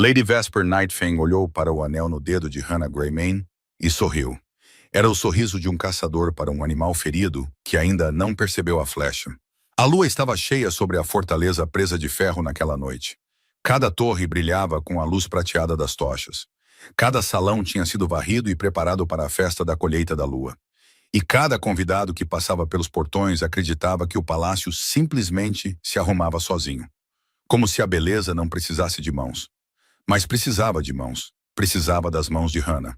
Lady Vesper Nightfang olhou para o anel no dedo de Hannah Greymane e sorriu. Era o sorriso de um caçador para um animal ferido que ainda não percebeu a flecha. A lua estava cheia sobre a fortaleza presa de ferro naquela noite. Cada torre brilhava com a luz prateada das tochas. Cada salão tinha sido varrido e preparado para a festa da colheita da lua. E cada convidado que passava pelos portões acreditava que o palácio simplesmente se arrumava sozinho. Como se a beleza não precisasse de mãos. Mas precisava de mãos. Precisava das mãos de Hannah.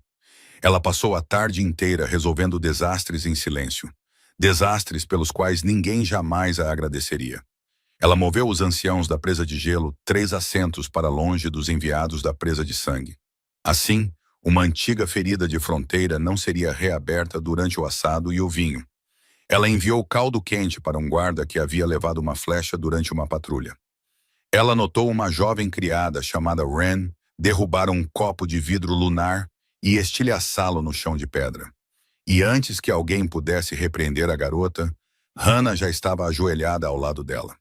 Ela passou a tarde inteira resolvendo desastres em silêncio. Desastres pelos quais ninguém jamais a agradeceria. Ela moveu os anciãos da presa de gelo 3 assentos para longe dos enviados da presa de sangue. Assim, uma antiga ferida de fronteira não seria reaberta durante o assado e o vinho. Ela enviou caldo quente para um guarda que havia levado uma flecha durante uma patrulha. Ela notou uma jovem criada chamada Wren derrubar um copo de vidro lunar e estilhaçá-lo no chão de pedra. E antes que alguém pudesse repreender a garota, Hannah já estava ajoelhada ao lado dela.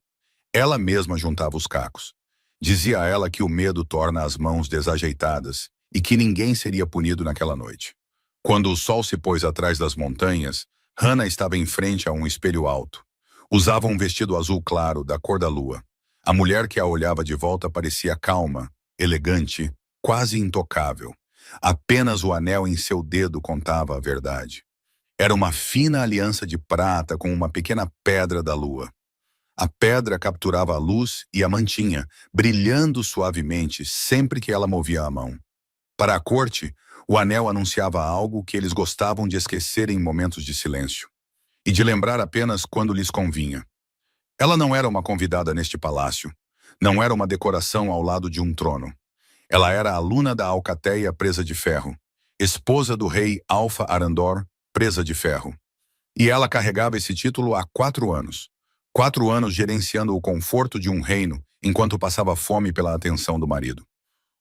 Ela mesma juntava os cacos. Dizia a ela que o medo torna as mãos desajeitadas e que ninguém seria punido naquela noite. Quando o sol se pôs atrás das montanhas, Hannah estava em frente a um espelho alto. Usava um vestido azul claro, da cor da lua. A mulher que a olhava de volta parecia calma, elegante, quase intocável. Apenas o anel em seu dedo contava a verdade. Era uma fina aliança de prata com uma pequena pedra da lua. A pedra capturava a luz e a mantinha, brilhando suavemente sempre que ela movia a mão. Para a corte, o anel anunciava algo que eles gostavam de esquecer em momentos de silêncio, e de lembrar apenas quando lhes convinha. Ela não era uma convidada neste palácio, não era uma decoração ao lado de um trono. Ela era a aluna da Alcateia presa de ferro, esposa do rei Alfa Arandor presa de ferro. E ela carregava esse título há 4 anos. 4 anos gerenciando o conforto de um reino enquanto passava fome pela atenção do marido.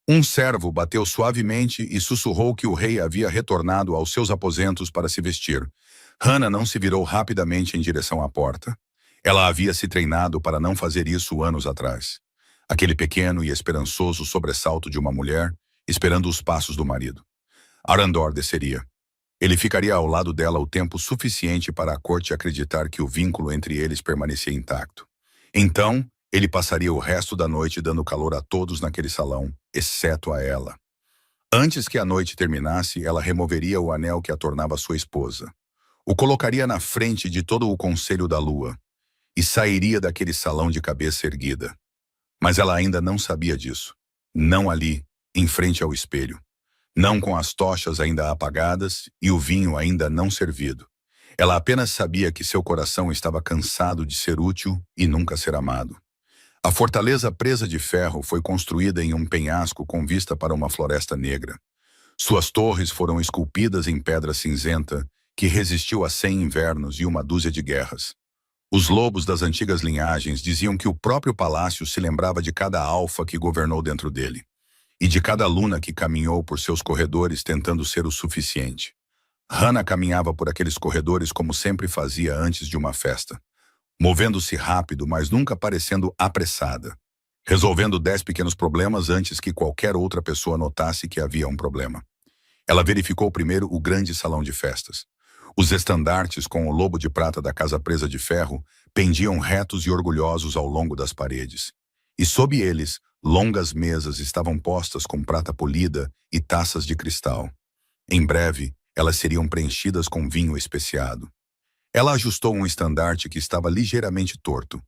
Um servo bateu suavemente e sussurrou que o rei havia retornado aos seus aposentos para se vestir. Hannah não se virou rapidamente em direção à porta. Ela havia se treinado para não fazer isso anos atrás. Aquele pequeno e esperançoso sobressalto de uma mulher esperando os passos do marido. Arandor desceria. Ele ficaria ao lado dela o tempo suficiente para a corte acreditar que o vínculo entre eles permanecia intacto. Então, ele passaria o resto da noite dando calor a todos naquele salão, exceto a ela. Antes que a noite terminasse, ela removeria o anel que a tornava sua esposa. O colocaria na frente de todo o conselho da lua e sairia daquele salão de cabeça erguida. Mas ela ainda não sabia disso. Não ali, em frente ao espelho. Não com as tochas ainda apagadas e o vinho ainda não servido. Ela apenas sabia que seu coração estava cansado de ser útil e nunca ser amado. A fortaleza presa de ferro foi construída em um penhasco com vista para uma floresta negra. Suas torres foram esculpidas em pedra cinzenta que resistiu a 100 invernos e uma dúzia de guerras. Os lobos das antigas linhagens diziam que o próprio palácio se lembrava de cada alfa que governou dentro dele, e de cada luna que caminhou por seus corredores tentando ser o suficiente. Hannah caminhava por aqueles corredores como sempre fazia antes de uma festa, movendo-se rápido, mas nunca parecendo apressada, resolvendo 10 pequenos problemas antes que qualquer outra pessoa notasse que havia um problema. Ela verificou primeiro o grande salão de festas. Os estandartes com o lobo de prata da casa presa de ferro pendiam retos e orgulhosos ao longo das paredes. E sob eles, longas mesas estavam postas com prata polida e taças de cristal. Em breve, elas seriam preenchidas com vinho especiado. Ela ajustou um estandarte que estava ligeiramente torto.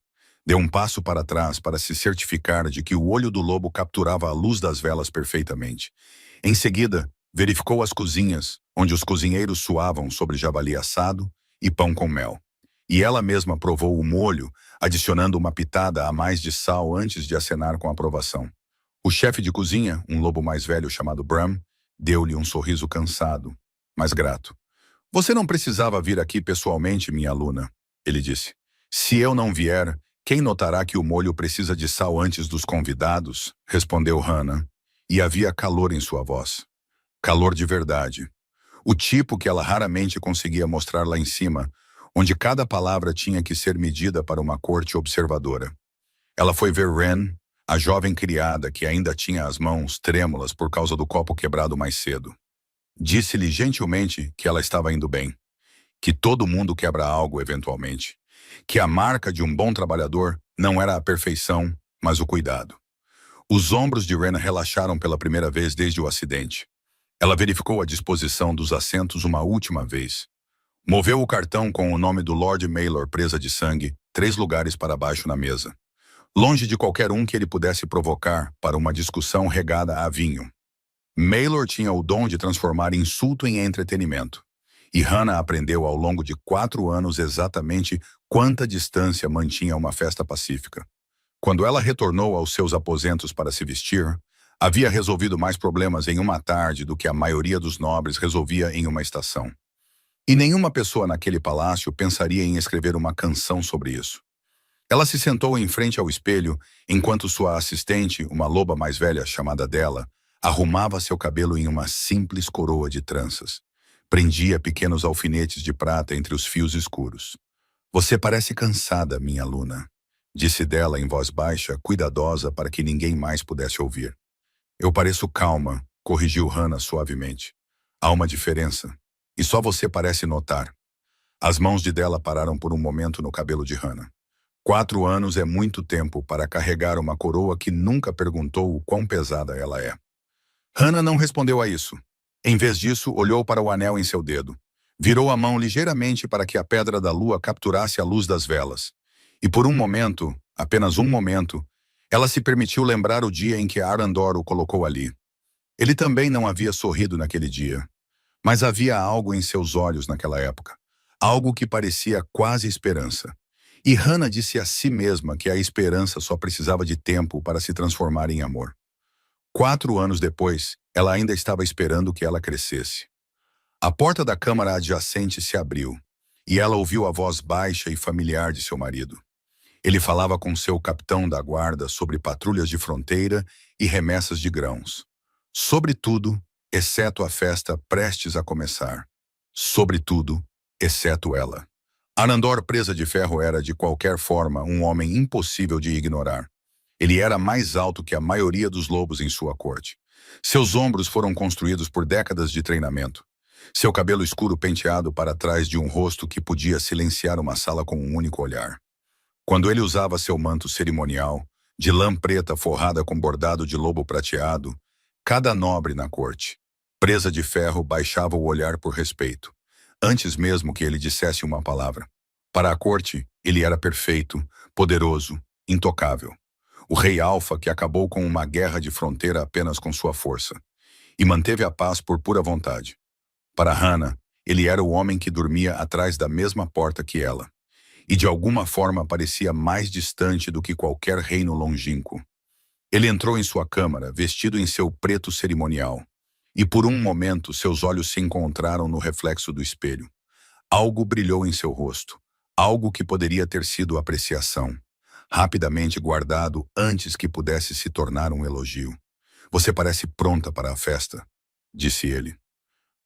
Deu um passo para trás para se certificar de que o olho do lobo capturava a luz das velas perfeitamente. Em seguida, verificou as cozinhas, onde os cozinheiros suavam sobre javali assado e pão com mel. E ela mesma provou o molho, adicionando uma pitada a mais de sal antes de acenar com aprovação. O chefe de cozinha, um lobo mais velho chamado Bram, deu-lhe um sorriso cansado, mas grato. "Você não precisava vir aqui pessoalmente, minha aluna", ele disse. "Se eu não vier, quem notará que o molho precisa de sal antes dos convidados?", respondeu Hannah, e havia calor em sua voz. Calor de verdade. O tipo que ela raramente conseguia mostrar lá em cima, onde cada palavra tinha que ser medida para uma corte observadora. Ela foi ver Wren, a jovem criada que ainda tinha as mãos trêmulas por causa do copo quebrado mais cedo. Disse-lhe gentilmente que ela estava indo bem, que todo mundo quebra algo eventualmente, que a marca de um bom trabalhador não era a perfeição, mas o cuidado. Os ombros de Rena relaxaram pela primeira vez desde o acidente. Ela verificou a disposição dos assentos uma última vez. Moveu o cartão com o nome do Lord Maylor presa de sangue, 3 lugares para baixo na mesa, longe de qualquer um que ele pudesse provocar para uma discussão regada a vinho. Maylor tinha o dom de transformar insulto em entretenimento, e Hannah aprendeu ao longo de 4 anos exatamente quanta distância mantinha uma festa pacífica. Quando ela retornou aos seus aposentos para se vestir, havia resolvido mais problemas em uma tarde do que a maioria dos nobres resolvia em uma estação. E nenhuma pessoa naquele palácio pensaria em escrever uma canção sobre isso. Ela se sentou em frente ao espelho enquanto sua assistente, uma loba mais velha chamada Della, arrumava seu cabelo em uma simples coroa de tranças. Prendia pequenos alfinetes de prata entre os fios escuros. "Você parece cansada, minha aluna", disse Della em voz baixa, cuidadosa para que ninguém mais pudesse ouvir. "Eu pareço calma", corrigiu Hannah suavemente. "Há uma diferença, e só você parece notar." As mãos de Della pararam por um momento no cabelo de Hannah. 4 anos é muito tempo para carregar uma coroa que nunca perguntou o quão pesada ela é. Hannah não respondeu a isso. Em vez disso, olhou para o anel em seu dedo. Virou a mão ligeiramente para que a pedra da lua capturasse a luz das velas. E por um momento, apenas um momento, ela se permitiu lembrar o dia em que Arandor o colocou ali. Ele também não havia sorrido naquele dia. Mas havia algo em seus olhos naquela época. Algo que parecia quase esperança. E Hannah disse a si mesma que a esperança só precisava de tempo para se transformar em amor. 4 anos depois, ela ainda estava esperando que ela crescesse. A porta da câmara adjacente se abriu, e ela ouviu a voz baixa e familiar de seu marido. Ele falava com seu capitão da guarda sobre patrulhas de fronteira e remessas de grãos. Sobre tudo, exceto a festa prestes a começar. Sobre tudo, exceto ela. Arandor presa de ferro era, de qualquer forma, um homem impossível de ignorar. Ele era mais alto que a maioria dos lobos em sua corte. Seus ombros foram construídos por décadas de treinamento. Seu cabelo escuro penteado para trás de um rosto que podia silenciar uma sala com um único olhar. Quando ele usava seu manto cerimonial, de lã preta forrada com bordado de lobo prateado, cada nobre na corte, presa de ferro, baixava o olhar por respeito, antes mesmo que ele dissesse uma palavra. Para a corte, ele era perfeito, poderoso, intocável. O rei Alfa que acabou com uma guerra de fronteira apenas com sua força, e manteve a paz por pura vontade. Para Hannah, ele era o homem que dormia atrás da mesma porta que ela, e de alguma forma parecia mais distante do que qualquer reino longínquo. Ele entrou em sua câmara, vestido em seu preto cerimonial, e por um momento seus olhos se encontraram no reflexo do espelho. Algo brilhou em seu rosto, algo que poderia ter sido apreciação, rapidamente guardado antes que pudesse se tornar um elogio. "Você parece pronta para a festa", disse ele.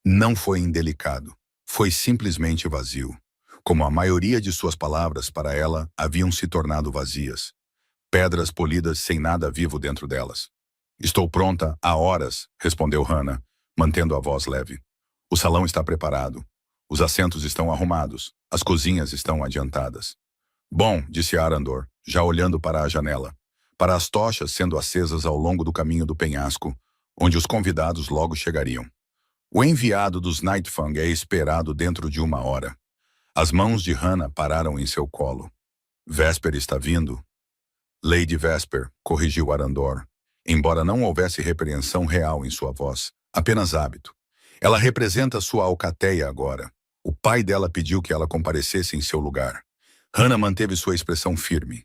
Não foi indelicado, foi simplesmente vazio, como a maioria de suas palavras para ela haviam se tornado vazias. Pedras polidas sem nada vivo dentro delas. "Estou pronta há horas", respondeu Hannah, mantendo a voz leve. "O salão está preparado. Os assentos estão arrumados. As cozinhas estão adiantadas." "Bom", disse Arandor, já olhando para a janela, para as tochas sendo acesas ao longo do caminho do penhasco, onde os convidados logo chegariam. "O enviado dos Nightfang é esperado dentro de 1 hora." As mãos de Hannah pararam em seu colo. "Vesper está vindo?" "Lady Vesper", corrigiu Arandor, embora não houvesse repreensão real em sua voz, apenas hábito. "Ela representa sua alcateia agora. O pai dela pediu que ela comparecesse em seu lugar." Hannah manteve sua expressão firme,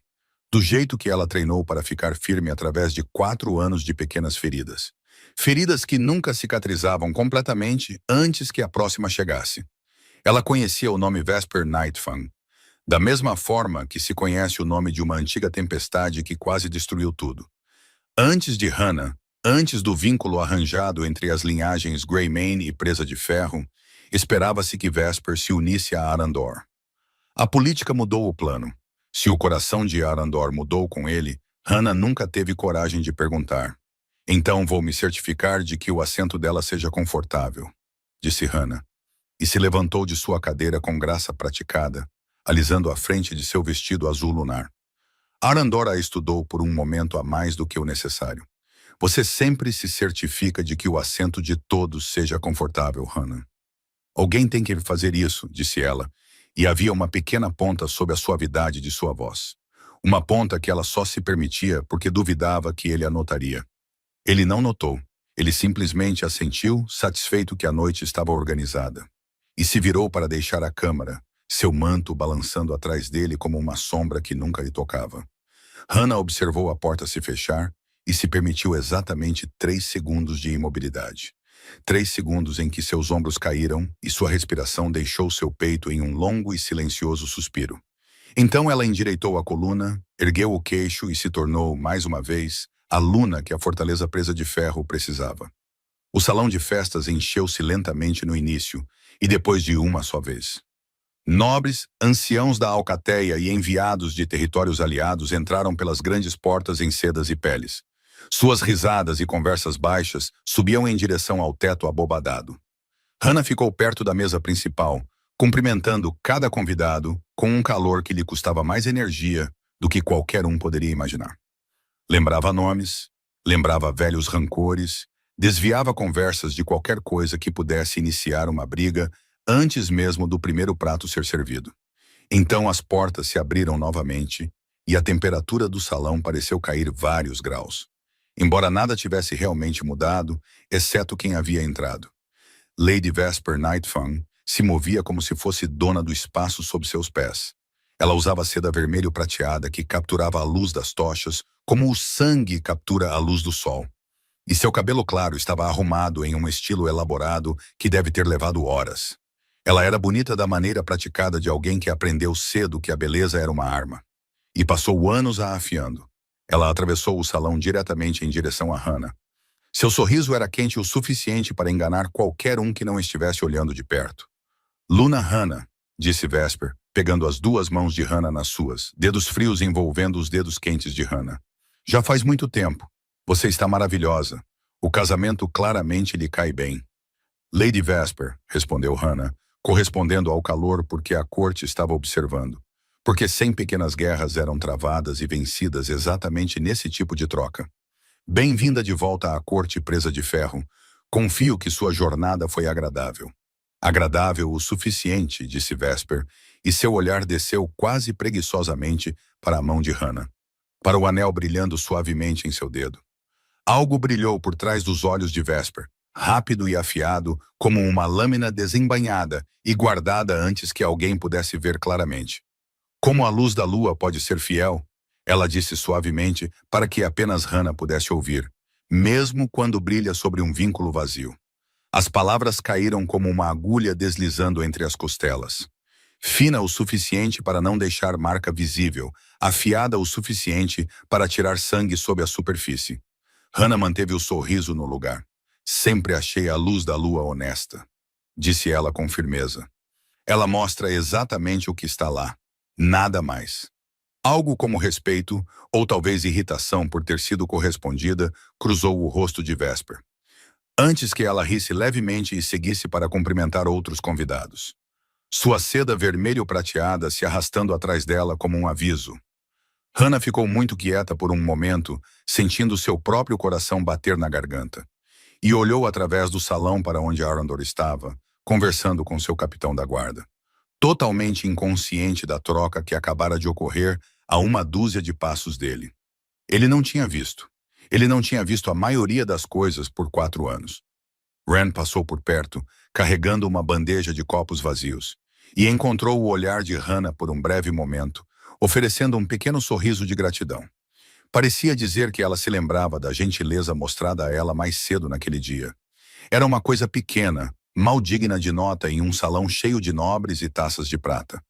do jeito que ela treinou para ficar firme através de 4 anos de pequenas feridas. Feridas que nunca cicatrizavam completamente antes que a próxima chegasse. Ela conhecia o nome Vesper Nightfang, da mesma forma que se conhece o nome de uma antiga tempestade que quase destruiu tudo. Antes de Hannah, antes do vínculo arranjado entre as linhagens Greymane e Presa de Ferro, esperava-se que Vesper se unisse a Arandor. A política mudou o plano. Se o coração de Arandor mudou com ele, Hannah nunca teve coragem de perguntar. Então vou me certificar de que o assento dela seja confortável, disse Hannah, e se levantou de sua cadeira com graça praticada, alisando a frente de seu vestido azul lunar. Arandor a estudou por um momento a mais do que o necessário. Você sempre se certifica de que o assento de todos seja confortável, Hannah. Alguém tem que fazer isso, disse ela, e havia uma pequena ponta sob a suavidade de sua voz. Uma ponta que ela só se permitia porque duvidava que ele a notaria. Ele não notou. Ele simplesmente assentiu, satisfeito que a noite estava organizada. E se virou para deixar a câmara, seu manto balançando atrás dele como uma sombra que nunca lhe tocava. Hannah observou a porta se fechar e se permitiu exatamente 3 segundos de imobilidade. 3 segundos em que seus ombros caíram e sua respiração deixou seu peito em um longo e silencioso suspiro. Então ela endireitou a coluna, ergueu o queixo e se tornou, mais uma vez, a Luna que a fortaleza presa de ferro precisava. O salão de festas encheu-se lentamente no início e depois de uma só vez. Nobres, anciãos da alcateia e enviados de territórios aliados entraram pelas grandes portas em sedas e peles. Suas risadas e conversas baixas subiam em direção ao teto abobadado. Hannah ficou perto da mesa principal, cumprimentando cada convidado com um calor que lhe custava mais energia do que qualquer um poderia imaginar. Lembrava nomes, lembrava velhos rancores, desviava conversas de qualquer coisa que pudesse iniciar uma briga antes mesmo do primeiro prato ser servido. Então as portas se abriram novamente e a temperatura do salão pareceu cair vários graus. Embora nada tivesse realmente mudado, exceto quem havia entrado. Lady Vesper Nightfang se movia como se fosse dona do espaço sob seus pés. Ela usava seda vermelho prateada que capturava a luz das tochas como o sangue captura a luz do sol. E seu cabelo claro estava arrumado em um estilo elaborado que deve ter levado horas. Ela era bonita da maneira praticada de alguém que aprendeu cedo que a beleza era uma arma. E passou anos a afiando. Ela atravessou o salão diretamente em direção a Hannah. Seu sorriso era quente o suficiente para enganar qualquer um que não estivesse olhando de perto. Luna Hannah, disse Vesper, pegando as 2 mãos de Hannah nas suas, dedos frios envolvendo os dedos quentes de Hannah. Já faz muito tempo. Você está maravilhosa. O casamento claramente lhe cai bem. Lady Vesper, respondeu Hannah, correspondendo ao calor porque a corte estava observando. Porque 100 pequenas guerras eram travadas e vencidas exatamente nesse tipo de troca. Bem-vinda de volta à corte presa de ferro. Confio que sua jornada foi agradável. Agradável o suficiente, disse Vesper, e seu olhar desceu quase preguiçosamente para a mão de Hannah, para o anel brilhando suavemente em seu dedo. Algo brilhou por trás dos olhos de Vesper, rápido e afiado, como uma lâmina desembainhada e guardada antes que alguém pudesse ver claramente. Como a luz da lua pode ser fiel, ela disse suavemente para que apenas Hannah pudesse ouvir, mesmo quando brilha sobre um vínculo vazio. As palavras caíram como uma agulha deslizando entre as costelas. Fina o suficiente para não deixar marca visível, afiada o suficiente para tirar sangue sob a superfície. Hannah manteve o sorriso no lugar. Sempre achei a luz da lua honesta, disse ela com firmeza. Ela mostra exatamente o que está lá. Nada mais. Algo como respeito, ou talvez irritação por ter sido correspondida, cruzou o rosto de Vesper. Antes que ela risse levemente e seguisse para cumprimentar outros convidados. Sua seda vermelho-prateada se arrastando atrás dela como um aviso. Hannah ficou muito quieta por um momento, sentindo seu próprio coração bater na garganta. E olhou através do salão para onde Arandor estava, conversando com seu capitão da guarda. Totalmente inconsciente da troca que acabara de ocorrer a 1 dúzia de passos dele. Ele não tinha visto. Ele não tinha visto a maioria das coisas por 4 anos. Ren passou por perto, carregando uma bandeja de copos vazios, e encontrou o olhar de Hannah por um breve momento, oferecendo um pequeno sorriso de gratidão. Parecia dizer que ela se lembrava da gentileza mostrada a ela mais cedo naquele dia. Era uma coisa pequena, mal digna de nota em um salão cheio de nobres e taças de prata.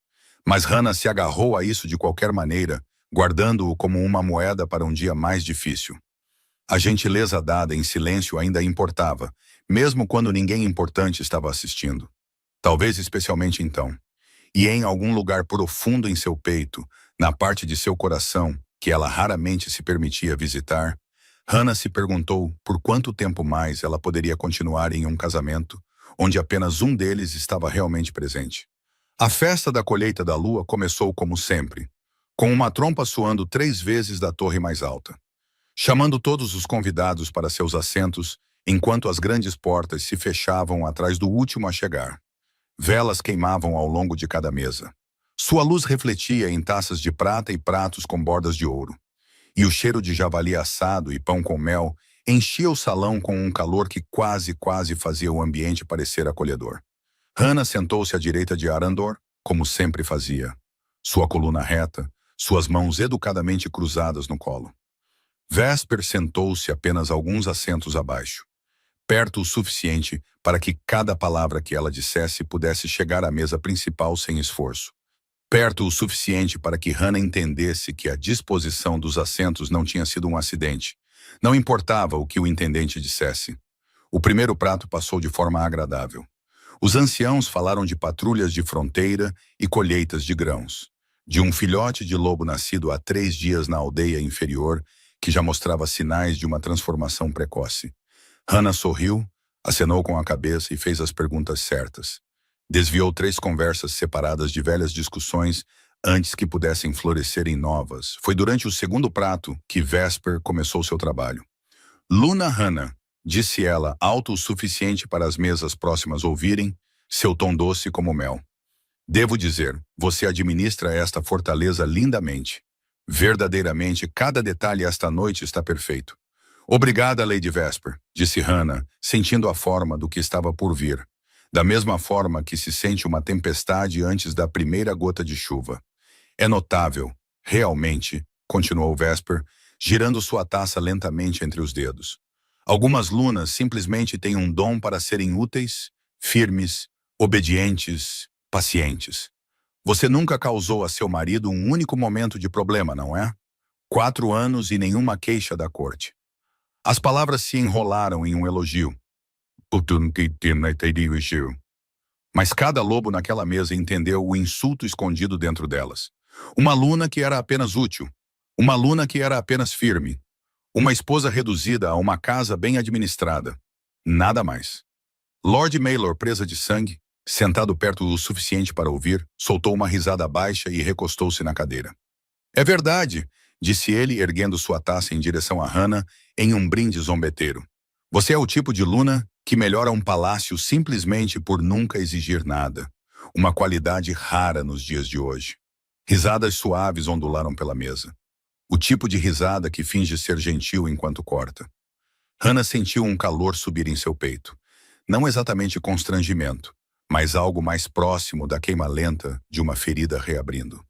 Mas Hannah se agarrou a isso de qualquer maneira, guardando-o como uma moeda para um dia mais difícil. A gentileza dada em silêncio ainda importava, mesmo quando ninguém importante estava assistindo. Talvez especialmente então. E em algum lugar profundo em seu peito, na parte de seu coração, que ela raramente se permitia visitar, Hannah se perguntou por quanto tempo mais ela poderia continuar em um casamento onde apenas um deles estava realmente presente. A festa da colheita da lua começou como sempre, com uma trompa soando 3 vezes da torre mais alta, chamando todos os convidados para seus assentos enquanto as grandes portas se fechavam atrás do último a chegar. Velas queimavam ao longo de cada mesa. Sua luz refletia em taças de prata e pratos com bordas de ouro. E o cheiro de javali assado e pão com mel enchia o salão com um calor que quase fazia o ambiente parecer acolhedor. Hannah sentou-se à direita de Arandor, como sempre fazia. Sua coluna reta, suas mãos educadamente cruzadas no colo. Vesper sentou-se apenas alguns assentos abaixo, perto o suficiente para que cada palavra que ela dissesse pudesse chegar à mesa principal sem esforço. Perto o suficiente para que Hannah entendesse que a disposição dos assentos não tinha sido um acidente. Não importava o que o intendente dissesse. O primeiro prato passou de forma agradável. Os anciãos falaram de patrulhas de fronteira e colheitas de grãos, de um filhote de lobo nascido há 3 dias na aldeia inferior que já mostrava sinais de uma transformação precoce. Hannah sorriu, acenou com a cabeça e fez as perguntas certas. Desviou 3 conversas separadas de velhas discussões antes que pudessem florescer em novas. Foi durante o segundo prato que Vesper começou seu trabalho. Luna Hannah, disse ela, alto o suficiente para as mesas próximas ouvirem, seu tom doce como mel. Devo dizer, você administra esta fortaleza lindamente. Verdadeiramente, cada detalhe esta noite está perfeito. Obrigada, Lady Vesper, disse Hannah, sentindo a forma do que estava por vir. Da mesma forma que se sente uma tempestade antes da primeira gota de chuva. É notável, realmente, continuou Vesper, girando sua taça lentamente entre os dedos. Algumas lunas simplesmente têm um dom para serem úteis, firmes, obedientes, pacientes. Você nunca causou a seu marido um único momento de problema, não é? 4 anos e nenhuma queixa da corte. As palavras se enrolaram em um elogio. Mas cada lobo naquela mesa entendeu o insulto escondido dentro delas. Uma luna que era apenas útil. Uma luna que era apenas firme. Uma esposa reduzida a uma casa bem administrada. Nada mais. Lord Maylor, presa de sangue, sentado perto o suficiente para ouvir, soltou uma risada baixa e recostou-se na cadeira. É verdade, disse ele, erguendo sua taça em direção a Hannah em um brinde zombeteiro. Você é o tipo de luna que melhora um palácio simplesmente por nunca exigir nada. Uma qualidade rara nos dias de hoje. Risadas suaves ondularam pela mesa. O tipo de risada que finge ser gentil enquanto corta. Hannah sentiu um calor subir em seu peito. Não exatamente constrangimento, mas algo mais próximo da queima lenta de uma ferida reabrindo.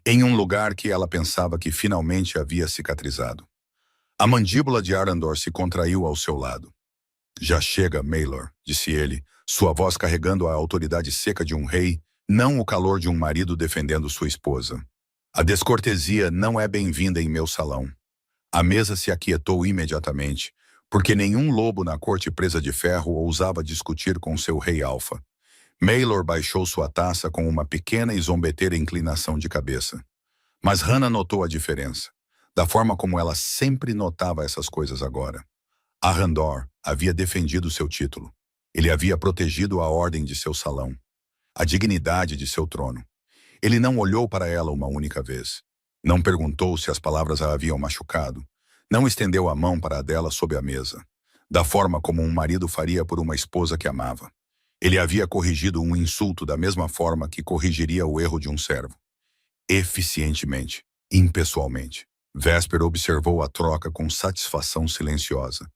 Em um lugar que ela pensava que finalmente havia cicatrizado. A mandíbula de Arandor se contraiu ao seu lado. Já chega, Maylor, disse ele, sua voz carregando a autoridade seca de um rei, não o calor de um marido defendendo sua esposa. A descortesia não é bem-vinda em meu salão. A mesa se aquietou imediatamente, porque nenhum lobo na corte presa de ferro ousava discutir com seu rei alfa. Maylor baixou sua taça com uma pequena e zombeteira inclinação de cabeça. Mas Hannah notou a diferença, da forma como ela sempre notava essas coisas agora. Arandor havia defendido seu título. Ele havia protegido a ordem de seu salão, a dignidade de seu trono. Ele não olhou para ela uma única vez. Não perguntou se as palavras a haviam machucado. Não estendeu a mão para a dela sob a mesa, da forma como um marido faria por uma esposa que amava. Ele havia corrigido um insulto da mesma forma que corrigiria o erro de um servo. Eficientemente, impessoalmente. Vesper observou a troca com satisfação silenciosa.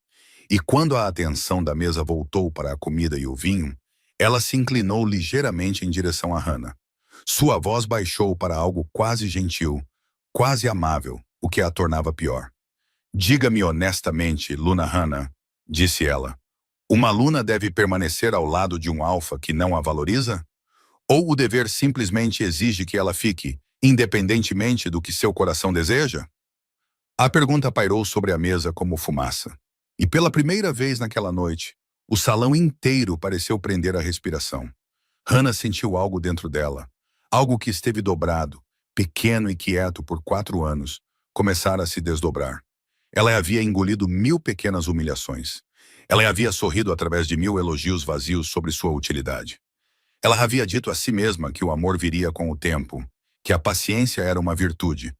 E quando a atenção da mesa voltou para a comida e o vinho, ela se inclinou ligeiramente em direção a Hannah. Sua voz baixou para algo quase gentil, quase amável, o que a tornava pior. Diga-me honestamente, Luna Hannah, disse ela. Uma luna deve permanecer ao lado de um alfa que não a valoriza? Ou o dever simplesmente exige que ela fique, independentemente do que seu coração deseja? A pergunta pairou sobre a mesa como fumaça. E pela primeira vez naquela noite, o salão inteiro pareceu prender a respiração. Hannah sentiu algo dentro dela, algo que esteve dobrado, pequeno e quieto por 4 anos, começara a se desdobrar. Ela havia engolido 1000 pequenas humilhações. Ela havia sorrido através de 1000 elogios vazios sobre sua utilidade. Ela havia dito a si mesma que o amor viria com o tempo, que a paciência era uma virtude,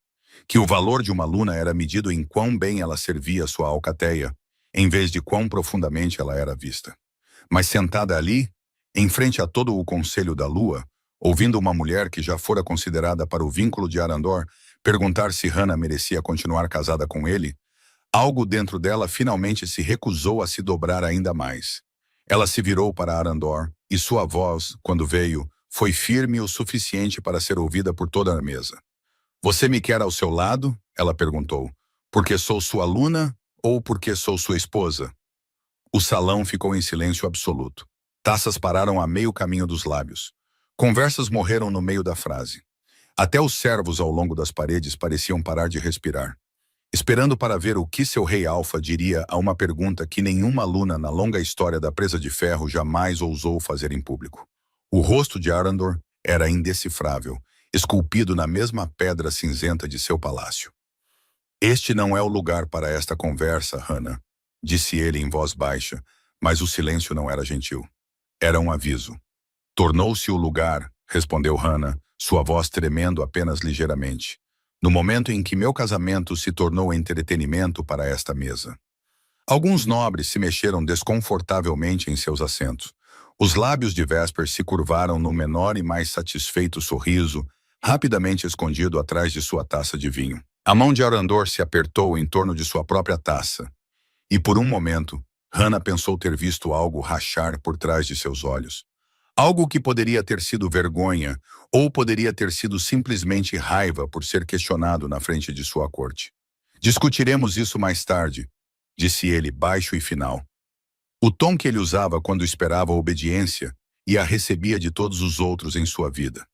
que o valor de uma aluna era medido em quão bem ela servia sua alcateia, em vez de quão profundamente ela era vista. Mas sentada ali, em frente a todo o conselho da lua, ouvindo uma mulher que já fora considerada para o vínculo de Arandor perguntar se Hannah merecia continuar casada com ele, algo dentro dela finalmente se recusou a se dobrar ainda mais. Ela se virou para Arandor, e sua voz, quando veio, foi firme o suficiente para ser ouvida por toda a mesa. "Você me quer ao seu lado?" ela perguntou. "Porque sou sua aluna ou porque sou sua esposa?" O salão ficou em silêncio absoluto. Taças pararam a meio caminho dos lábios. Conversas morreram no meio da frase. Até os servos ao longo das paredes pareciam parar de respirar, esperando para ver o que seu rei Alfa diria a uma pergunta que nenhuma aluna na longa história da presa de ferro jamais ousou fazer em público. O rosto de Arandor era indecifrável, esculpido na mesma pedra cinzenta de seu palácio. "Este não é o lugar para esta conversa, Hannah", disse ele em voz baixa, mas o silêncio não era gentil. Era um aviso. "Tornou-se o lugar", respondeu Hannah, sua voz tremendo apenas ligeiramente, "no momento em que meu casamento se tornou entretenimento para esta mesa." Alguns nobres se mexeram desconfortavelmente em seus assentos. Os lábios de Vesper se curvaram no menor e mais satisfeito sorriso, rapidamente escondido atrás de sua taça de vinho. A mão de Arandor se apertou em torno de sua própria taça, e por um momento, Hannah pensou ter visto algo rachar por trás de seus olhos. Algo que poderia ter sido vergonha, ou poderia ter sido simplesmente raiva por ser questionado na frente de sua corte. "Discutiremos isso mais tarde", disse ele baixo e final. O tom que ele usava quando esperava a obediência e a recebia de todos os outros em sua vida.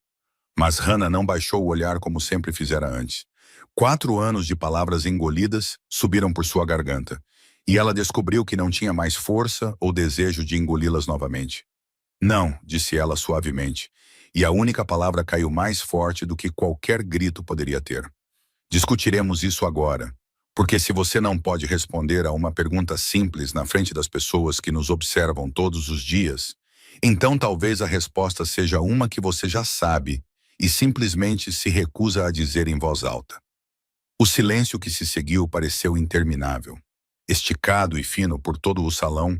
Mas Hannah não baixou o olhar como sempre fizera antes. 4 anos de palavras engolidas subiram por sua garganta, e ela descobriu que não tinha mais força ou desejo de engoli-las novamente. "Não", disse ela suavemente, e a única palavra caiu mais forte do que qualquer grito poderia ter. "Discutiremos isso agora, porque se você não pode responder a uma pergunta simples na frente das pessoas que nos observam todos os dias, então talvez a resposta seja uma que você já sabe e simplesmente se recusa a dizer em voz alta." O silêncio que se seguiu pareceu interminável, esticado e fino por todo o salão,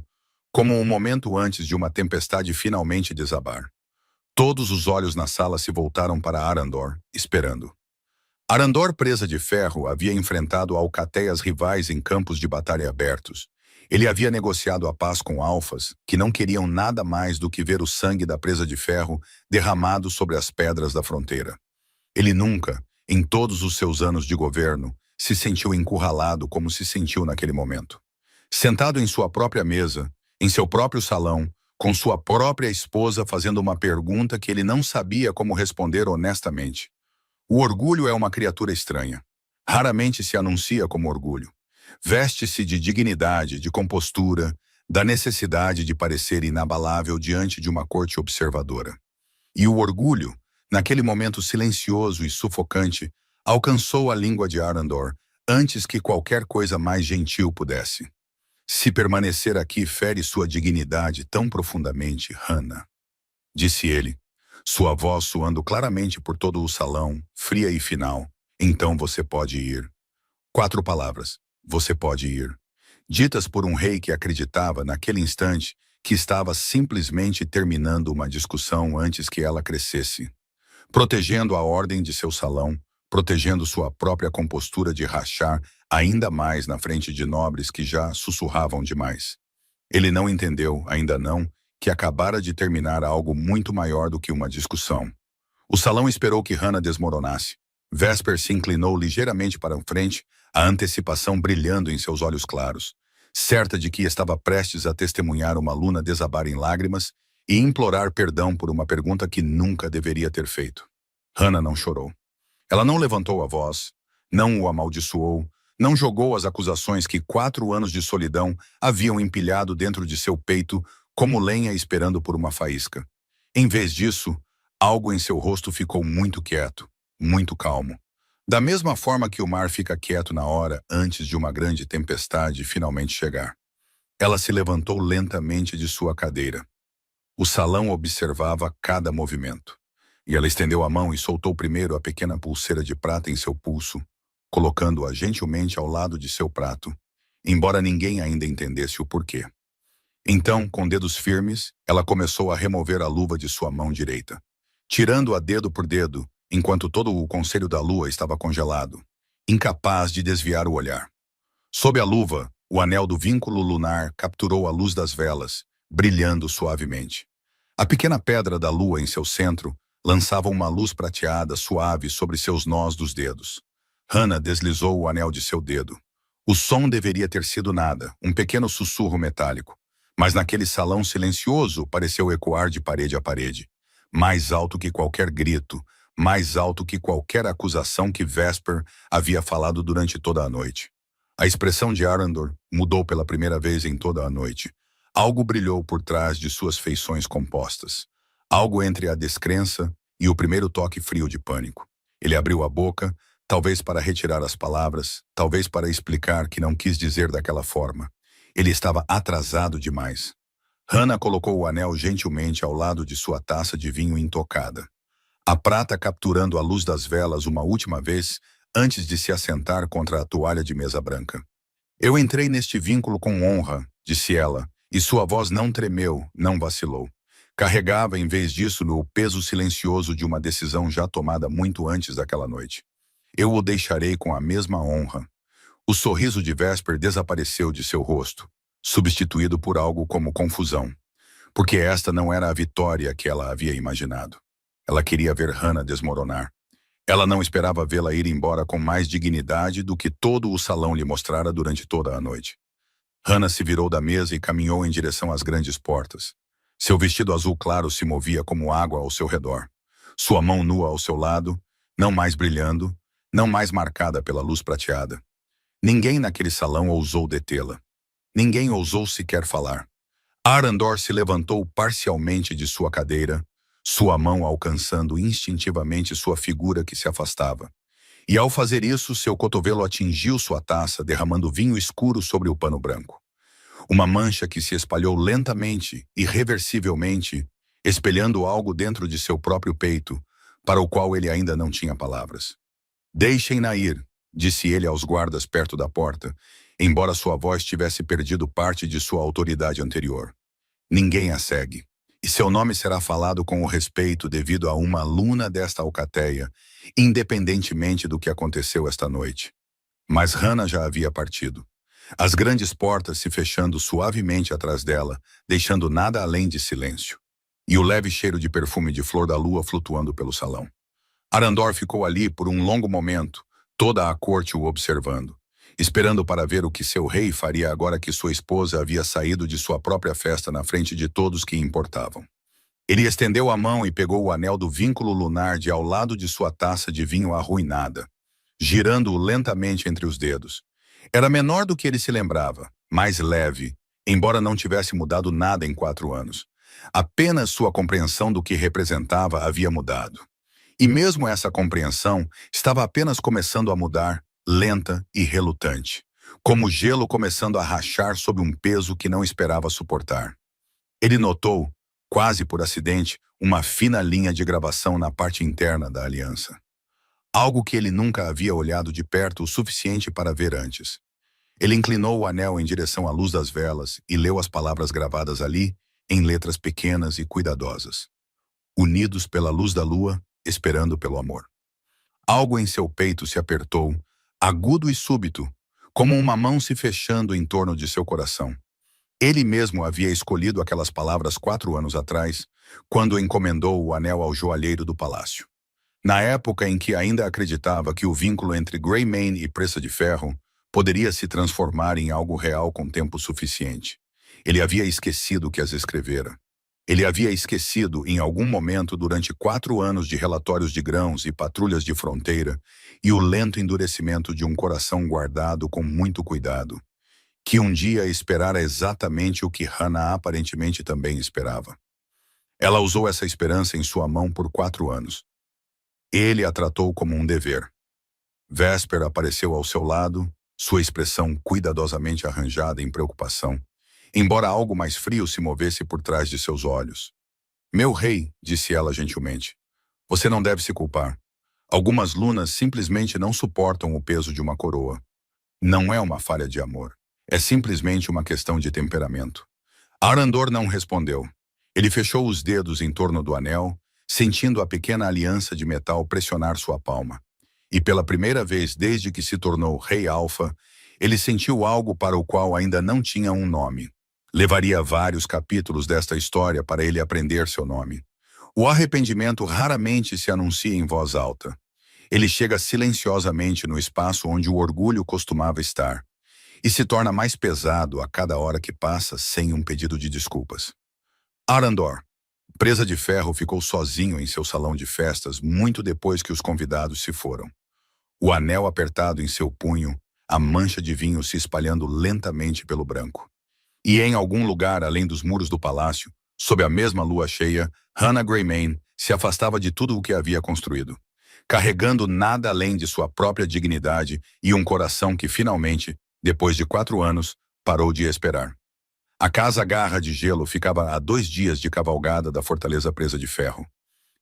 como um momento antes de uma tempestade finalmente desabar. Todos os olhos na sala se voltaram para Arandor, esperando. Arandor, presa de ferro, havia enfrentado alcateias rivais em campos de batalha abertos. Ele havia negociado a paz com alfas, que não queriam nada mais do que ver o sangue da presa de ferro derramado sobre as pedras da fronteira. Ele nunca, em todos os seus anos de governo, se sentiu encurralado como se sentiu naquele momento. Sentado em sua própria mesa, em seu próprio salão, com sua própria esposa fazendo uma pergunta que ele não sabia como responder honestamente. O orgulho é uma criatura estranha. Raramente se anuncia como orgulho. Veste-se de dignidade, de compostura, da necessidade de parecer inabalável diante de uma corte observadora. E o orgulho, naquele momento silencioso e sufocante, alcançou a língua de Arandor antes que qualquer coisa mais gentil pudesse. "Se permanecer aqui fere sua dignidade tão profundamente, Hannah", disse ele, sua voz soando claramente por todo o salão, fria e final. "Então você pode ir." 4 palavras. "Você pode ir." Ditas por um rei que acreditava, naquele instante, que estava simplesmente terminando uma discussão antes que ela crescesse. Protegendo a ordem de seu salão, protegendo sua própria compostura de rachar ainda mais na frente de nobres que já sussurravam demais. Ele não entendeu, ainda não, que acabara de terminar algo muito maior do que uma discussão. O salão esperou que Hannah desmoronasse. Vesper se inclinou ligeiramente para a frente, a antecipação brilhando em seus olhos claros, certa de que estava prestes a testemunhar uma aluna desabar em lágrimas e implorar perdão por uma pergunta que nunca deveria ter feito. Hannah não chorou. Ela não levantou a voz, não o amaldiçoou, não jogou as acusações que 4 anos de solidão haviam empilhado dentro de seu peito como lenha esperando por uma faísca. Em vez disso, algo em seu rosto ficou muito quieto, muito calmo. Da mesma forma que o mar fica quieto na hora antes de uma grande tempestade finalmente chegar. Ela se levantou lentamente de sua cadeira. O salão observava cada movimento. E ela estendeu a mão e soltou primeiro a pequena pulseira de prata em seu pulso, colocando-a gentilmente ao lado de seu prato, embora ninguém ainda entendesse o porquê. Então, com dedos firmes, ela começou a remover a luva de sua mão direita, tirando-a dedo por dedo, enquanto todo o conselho da lua estava congelado, incapaz de desviar o olhar. Sob a luva, o anel do vínculo lunar capturou a luz das velas, brilhando suavemente. A pequena pedra da lua em seu centro lançava uma luz prateada suave sobre seus nós dos dedos. Hannah deslizou o anel de seu dedo. O som deveria ter sido nada, um pequeno sussurro metálico. Mas naquele salão silencioso pareceu ecoar de parede a parede. Mais alto que qualquer grito, mais alto que qualquer acusação que Vesper havia falado durante toda a noite. A expressão de Arandor mudou pela primeira vez em toda a noite. Algo brilhou por trás de suas feições compostas. Algo entre a descrença e o primeiro toque frio de pânico. Ele abriu a boca, talvez para retirar as palavras, talvez para explicar que não quis dizer daquela forma. Ele estava atrasado demais. Hannah colocou o anel gentilmente ao lado de sua taça de vinho intocada. A prata capturando a luz das velas uma última vez, antes de se assentar contra a toalha de mesa branca. Eu entrei neste vínculo com honra, disse ela, e sua voz não tremeu, não vacilou. Carregava, em vez disso, no peso silencioso de uma decisão já tomada muito antes daquela noite. Eu o deixarei com a mesma honra. O sorriso de Vesper desapareceu de seu rosto, substituído por algo como confusão, porque esta não era a vitória que ela havia imaginado. Ela queria ver Hannah desmoronar. Ela não esperava vê-la ir embora com mais dignidade do que todo o salão lhe mostrara durante toda a noite. Hannah se virou da mesa e caminhou em direção às grandes portas. Seu vestido azul claro se movia como água ao seu redor. Sua mão nua ao seu lado, não mais brilhando, não mais marcada pela luz prateada. Ninguém naquele salão ousou detê-la. Ninguém ousou sequer falar. Arandor se levantou parcialmente de sua cadeira, sua mão alcançando instintivamente sua figura que se afastava. E ao fazer isso, seu cotovelo atingiu sua taça, derramando vinho escuro sobre o pano branco. Uma mancha que se espalhou lentamente, irreversivelmente, espelhando algo dentro de seu próprio peito, para o qual ele ainda não tinha palavras. Deixem-na ir, disse ele aos guardas perto da porta, embora sua voz tivesse perdido parte de sua autoridade anterior. Ninguém a segue, e seu nome será falado com o respeito devido a uma aluna desta alcateia, independentemente do que aconteceu esta noite. Mas Hannah já havia partido. As grandes portas se fechando suavemente atrás dela, deixando nada além de silêncio. E o leve cheiro de perfume de flor da lua flutuando pelo salão. Arandor ficou ali por um longo momento, toda a corte o observando, esperando para ver o que seu rei faria agora que sua esposa havia saído de sua própria festa na frente de todos que importavam. Ele estendeu a mão e pegou o anel do vínculo lunar de ao lado de sua taça de vinho arruinada, girando-o lentamente entre os dedos. Era menor do que ele se lembrava, mais leve, embora não tivesse mudado nada em 4 anos. Apenas sua compreensão do que representava havia mudado. E mesmo essa compreensão estava apenas começando a mudar, lenta e relutante, como gelo começando a rachar sob um peso que não esperava suportar. Ele notou, quase por acidente, uma fina linha de gravação na parte interna da aliança. Algo que ele nunca havia olhado de perto o suficiente para ver antes. Ele inclinou o anel em direção à luz das velas e leu as palavras gravadas ali, em letras pequenas e cuidadosas. Unidos pela luz da lua, esperando pelo amor. Algo em seu peito se apertou, agudo e súbito, como uma mão se fechando em torno de seu coração. Ele mesmo havia escolhido aquelas palavras 4 anos atrás, quando encomendou o anel ao joalheiro do palácio. Na época em que ainda acreditava que o vínculo entre Greymane e Presa de Ferro poderia se transformar em algo real com tempo suficiente. Ele havia esquecido que as escrevera. Ele havia esquecido, em algum momento durante 4 anos de relatórios de grãos e patrulhas de fronteira, e o lento endurecimento de um coração guardado com muito cuidado, que um dia esperara exatamente o que Hannah aparentemente também esperava. Ela usou essa esperança em sua mão por 4 anos. Ele a tratou como um dever. Vesper apareceu ao seu lado, sua expressão cuidadosamente arranjada em preocupação, embora algo mais frio se movesse por trás de seus olhos. Meu rei, disse ela gentilmente, você não deve se culpar. Algumas lunas simplesmente não suportam o peso de uma coroa. Não é uma falha de amor. É simplesmente uma questão de temperamento. Arandor não respondeu. Ele fechou os dedos em torno do anel, sentindo a pequena aliança de metal pressionar sua palma. E pela primeira vez desde que se tornou Rei Alfa, ele sentiu algo para o qual ainda não tinha um nome. Levaria vários capítulos desta história para ele aprender seu nome. O arrependimento raramente se anuncia em voz alta. Ele chega silenciosamente no espaço onde o orgulho costumava estar, e se torna mais pesado a cada hora que passa sem um pedido de desculpas. Arandor, presa de ferro, ficou sozinho em seu salão de festas muito depois que os convidados se foram. O anel apertado em seu punho, a mancha de vinho se espalhando lentamente pelo branco. E em algum lugar além dos muros do palácio, sob a mesma lua cheia, Hannah Greymane se afastava de tudo o que havia construído, carregando nada além de sua própria dignidade e um coração que finalmente, depois de 4 anos, parou de esperar. A Casa Garra de Gelo ficava a 2 dias de cavalgada da Fortaleza Presa de Ferro.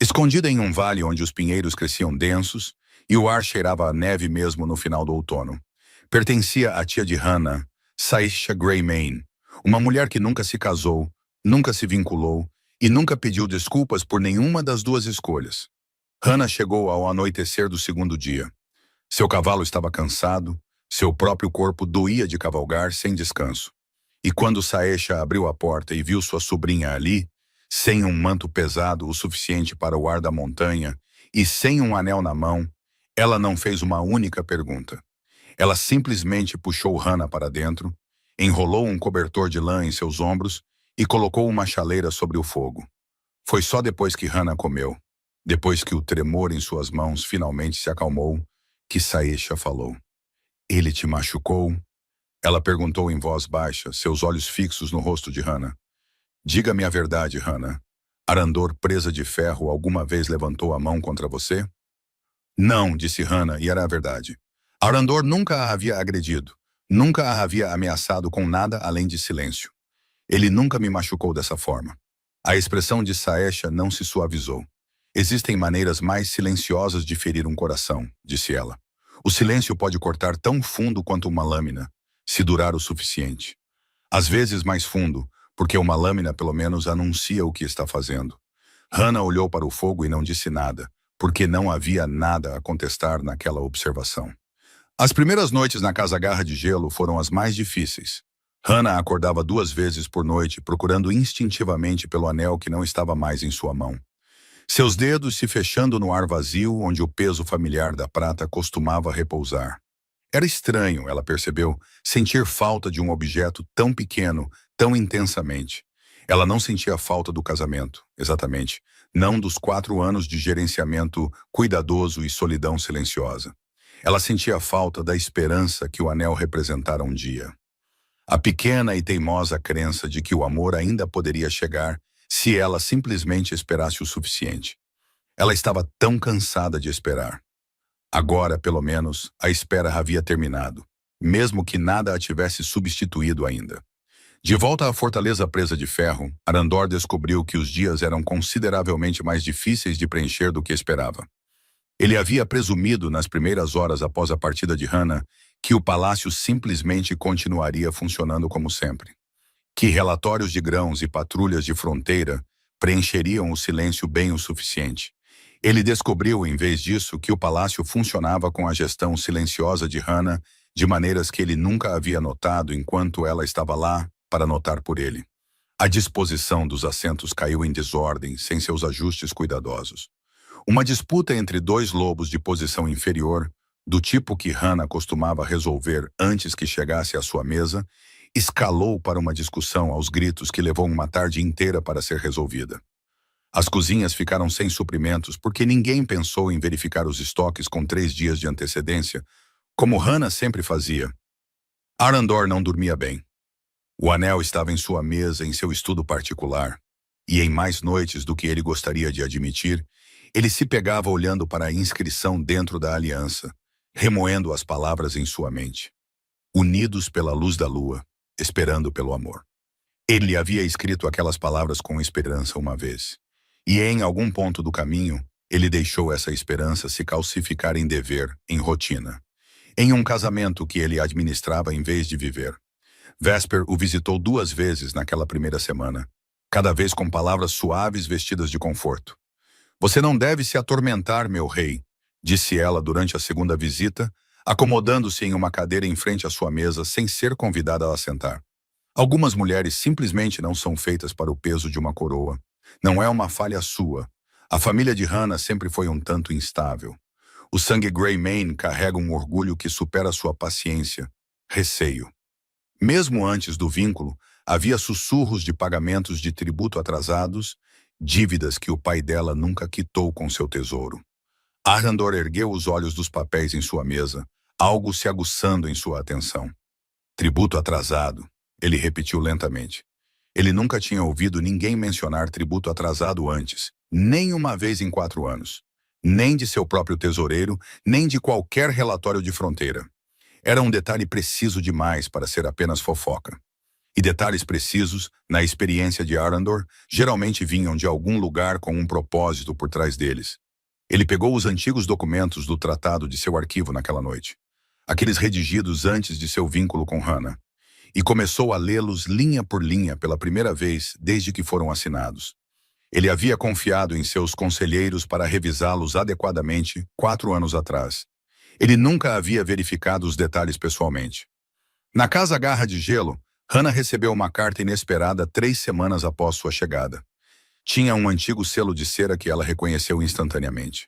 Escondida em um vale onde os pinheiros cresciam densos e o ar cheirava a neve mesmo no final do outono. Pertencia à tia de Hannah, Saisha Greymane, uma mulher que nunca se casou, nunca se vinculou e nunca pediu desculpas por nenhuma das duas escolhas. Hannah chegou ao anoitecer do 2º dia. Seu cavalo estava cansado, seu próprio corpo doía de cavalgar sem descanso. E quando Saesha abriu a porta e viu sua sobrinha ali, sem um manto pesado o suficiente para o ar da montanha e sem um anel na mão, ela não fez uma única pergunta. Ela simplesmente puxou Hannah para dentro, enrolou um cobertor de lã em seus ombros e colocou uma chaleira sobre o fogo. Foi só depois que Hannah comeu, depois que o tremor em suas mãos finalmente se acalmou, que Saesha falou. Ele te machucou? Ela perguntou em voz baixa, seus olhos fixos no rosto de Hannah. Diga-me a verdade, Hannah. Arandor, presa de ferro, alguma vez levantou a mão contra você? Não, disse Hannah, e era a verdade. Arandor nunca a havia agredido, nunca a havia ameaçado com nada além de silêncio. Ele nunca me machucou dessa forma. A expressão de Saesha não se suavizou. Existem maneiras mais silenciosas de ferir um coração, disse ela. O silêncio pode cortar tão fundo quanto uma lâmina, se durar o suficiente. Às vezes mais fundo, porque uma lâmina pelo menos anuncia o que está fazendo. Hannah olhou para o fogo e não disse nada, porque não havia nada a contestar naquela observação. As primeiras noites na Casa Garra de Gelo foram as mais difíceis. Hannah acordava 2 vezes por noite, procurando instintivamente pelo anel que não estava mais em sua mão. Seus dedos se fechando no ar vazio onde o peso familiar da prata costumava repousar. Era estranho, ela percebeu, sentir falta de um objeto tão pequeno, tão intensamente. Ela não sentia falta do casamento, exatamente, não dos 4 anos de gerenciamento cuidadoso e solidão silenciosa. Ela sentia falta da esperança que o anel representara um dia. A pequena e teimosa crença de que o amor ainda poderia chegar se ela simplesmente esperasse o suficiente. Ela estava tão cansada de esperar. Agora, pelo menos, a espera havia terminado, mesmo que nada a tivesse substituído ainda. De volta à Fortaleza Presa de Ferro, Arandor descobriu que os dias eram consideravelmente mais difíceis de preencher do que esperava. Ele havia presumido nas primeiras horas após a partida de Hannah que o palácio simplesmente continuaria funcionando como sempre. Que relatórios de grãos e patrulhas de fronteira preencheriam o silêncio bem o suficiente. Ele descobriu, em vez disso, que o palácio funcionava com a gestão silenciosa de Hannah de maneiras que ele nunca havia notado enquanto ela estava lá para notar por ele. A disposição dos assentos caiu em desordem, sem seus ajustes cuidadosos. Uma disputa entre 2 lobos de posição inferior, do tipo que Hannah costumava resolver antes que chegasse à sua mesa, escalou para uma discussão aos gritos que levou uma tarde inteira para ser resolvida. As cozinhas ficaram sem suprimentos porque ninguém pensou em verificar os estoques com 3 dias de antecedência, como Hannah sempre fazia. Arandor não dormia bem. O anel estava em sua mesa em seu estudo particular, e em mais noites do que ele gostaria de admitir, ele se pegava olhando para a inscrição dentro da aliança, remoendo as palavras em sua mente. Unidos pela luz da lua, esperando pelo amor. Ele havia escrito aquelas palavras com esperança uma vez. E em algum ponto do caminho, ele deixou essa esperança se calcificar em dever, em rotina. Em um casamento que ele administrava em vez de viver. Vesper o visitou 2 vezes naquela primeira semana, cada vez com palavras suaves vestidas de conforto. Você não deve se atormentar, meu rei, disse ela durante a segunda visita, acomodando-se em uma cadeira em frente à sua mesa sem ser convidada a sentar. Algumas mulheres simplesmente não são feitas para o peso de uma coroa. Não é uma falha sua. A família de Hannah sempre foi um tanto instável. O sangue Greymane carrega um orgulho que supera sua paciência, receio. Mesmo antes do vínculo, havia sussurros de pagamentos de tributo atrasados, dívidas que o pai dela nunca quitou com seu tesouro. Arandor ergueu os olhos dos papéis em sua mesa, algo se aguçando em sua atenção. Tributo atrasado, ele repetiu lentamente. Ele nunca tinha ouvido ninguém mencionar tributo atrasado antes, nem uma vez em 4 anos. Nem de seu próprio tesoureiro, nem de qualquer relatório de fronteira. Era um detalhe preciso demais para ser apenas fofoca. E detalhes precisos, na experiência de Arandor, geralmente vinham de algum lugar com um propósito por trás deles. Ele pegou os antigos documentos do tratado de seu arquivo naquela noite, aqueles redigidos antes de seu vínculo com Hannah, e começou a lê-los linha por linha pela primeira vez desde que foram assinados. Ele havia confiado em seus conselheiros para revisá-los adequadamente 4 anos atrás. Ele nunca havia verificado os detalhes pessoalmente. Na casa Garra de Gelo, Hannah recebeu uma carta inesperada 3 semanas após sua chegada. Tinha um antigo selo de cera que ela reconheceu instantaneamente.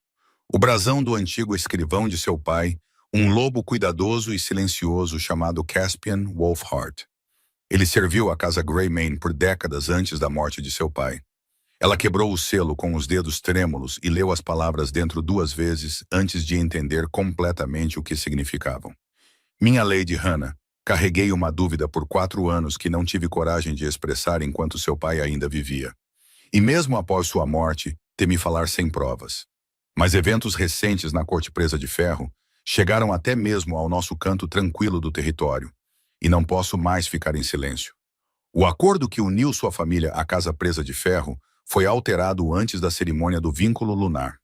O brasão do antigo escrivão de seu pai, um lobo cuidadoso e silencioso chamado Caspian Wolfheart. Ele serviu a casa Greymane por décadas antes da morte de seu pai. Ela quebrou o selo com os dedos trêmulos e leu as palavras dentro 2 vezes antes de entender completamente o que significavam. Minha Lady Hannah, carreguei uma dúvida por 4 anos que não tive coragem de expressar enquanto seu pai ainda vivia. E mesmo após sua morte, temi falar sem provas. Mas eventos recentes na Corte Presa de Ferro chegaram até mesmo ao nosso canto tranquilo do território, e não posso mais ficar em silêncio. O acordo que uniu sua família à Casa Presa de Ferro foi alterado antes da cerimônia do vínculo lunar.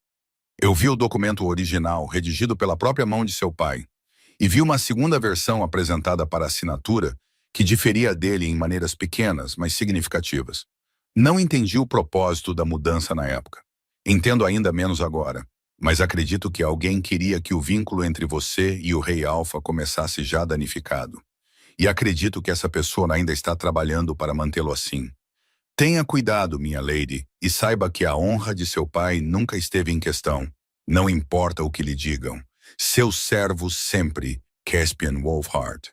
Eu vi o documento original, redigido pela própria mão de seu pai, e vi uma segunda versão apresentada para assinatura que diferia dele em maneiras pequenas, mas significativas. Não entendi o propósito da mudança na época. Entendo ainda menos agora, mas acredito que alguém queria que o vínculo entre você e o Rei Alpha começasse já danificado. E acredito que essa pessoa ainda está trabalhando para mantê-lo assim. Tenha cuidado, minha lady, e saiba que a honra de seu pai nunca esteve em questão. Não importa o que lhe digam. Seu servo sempre, Caspian Wolfheart.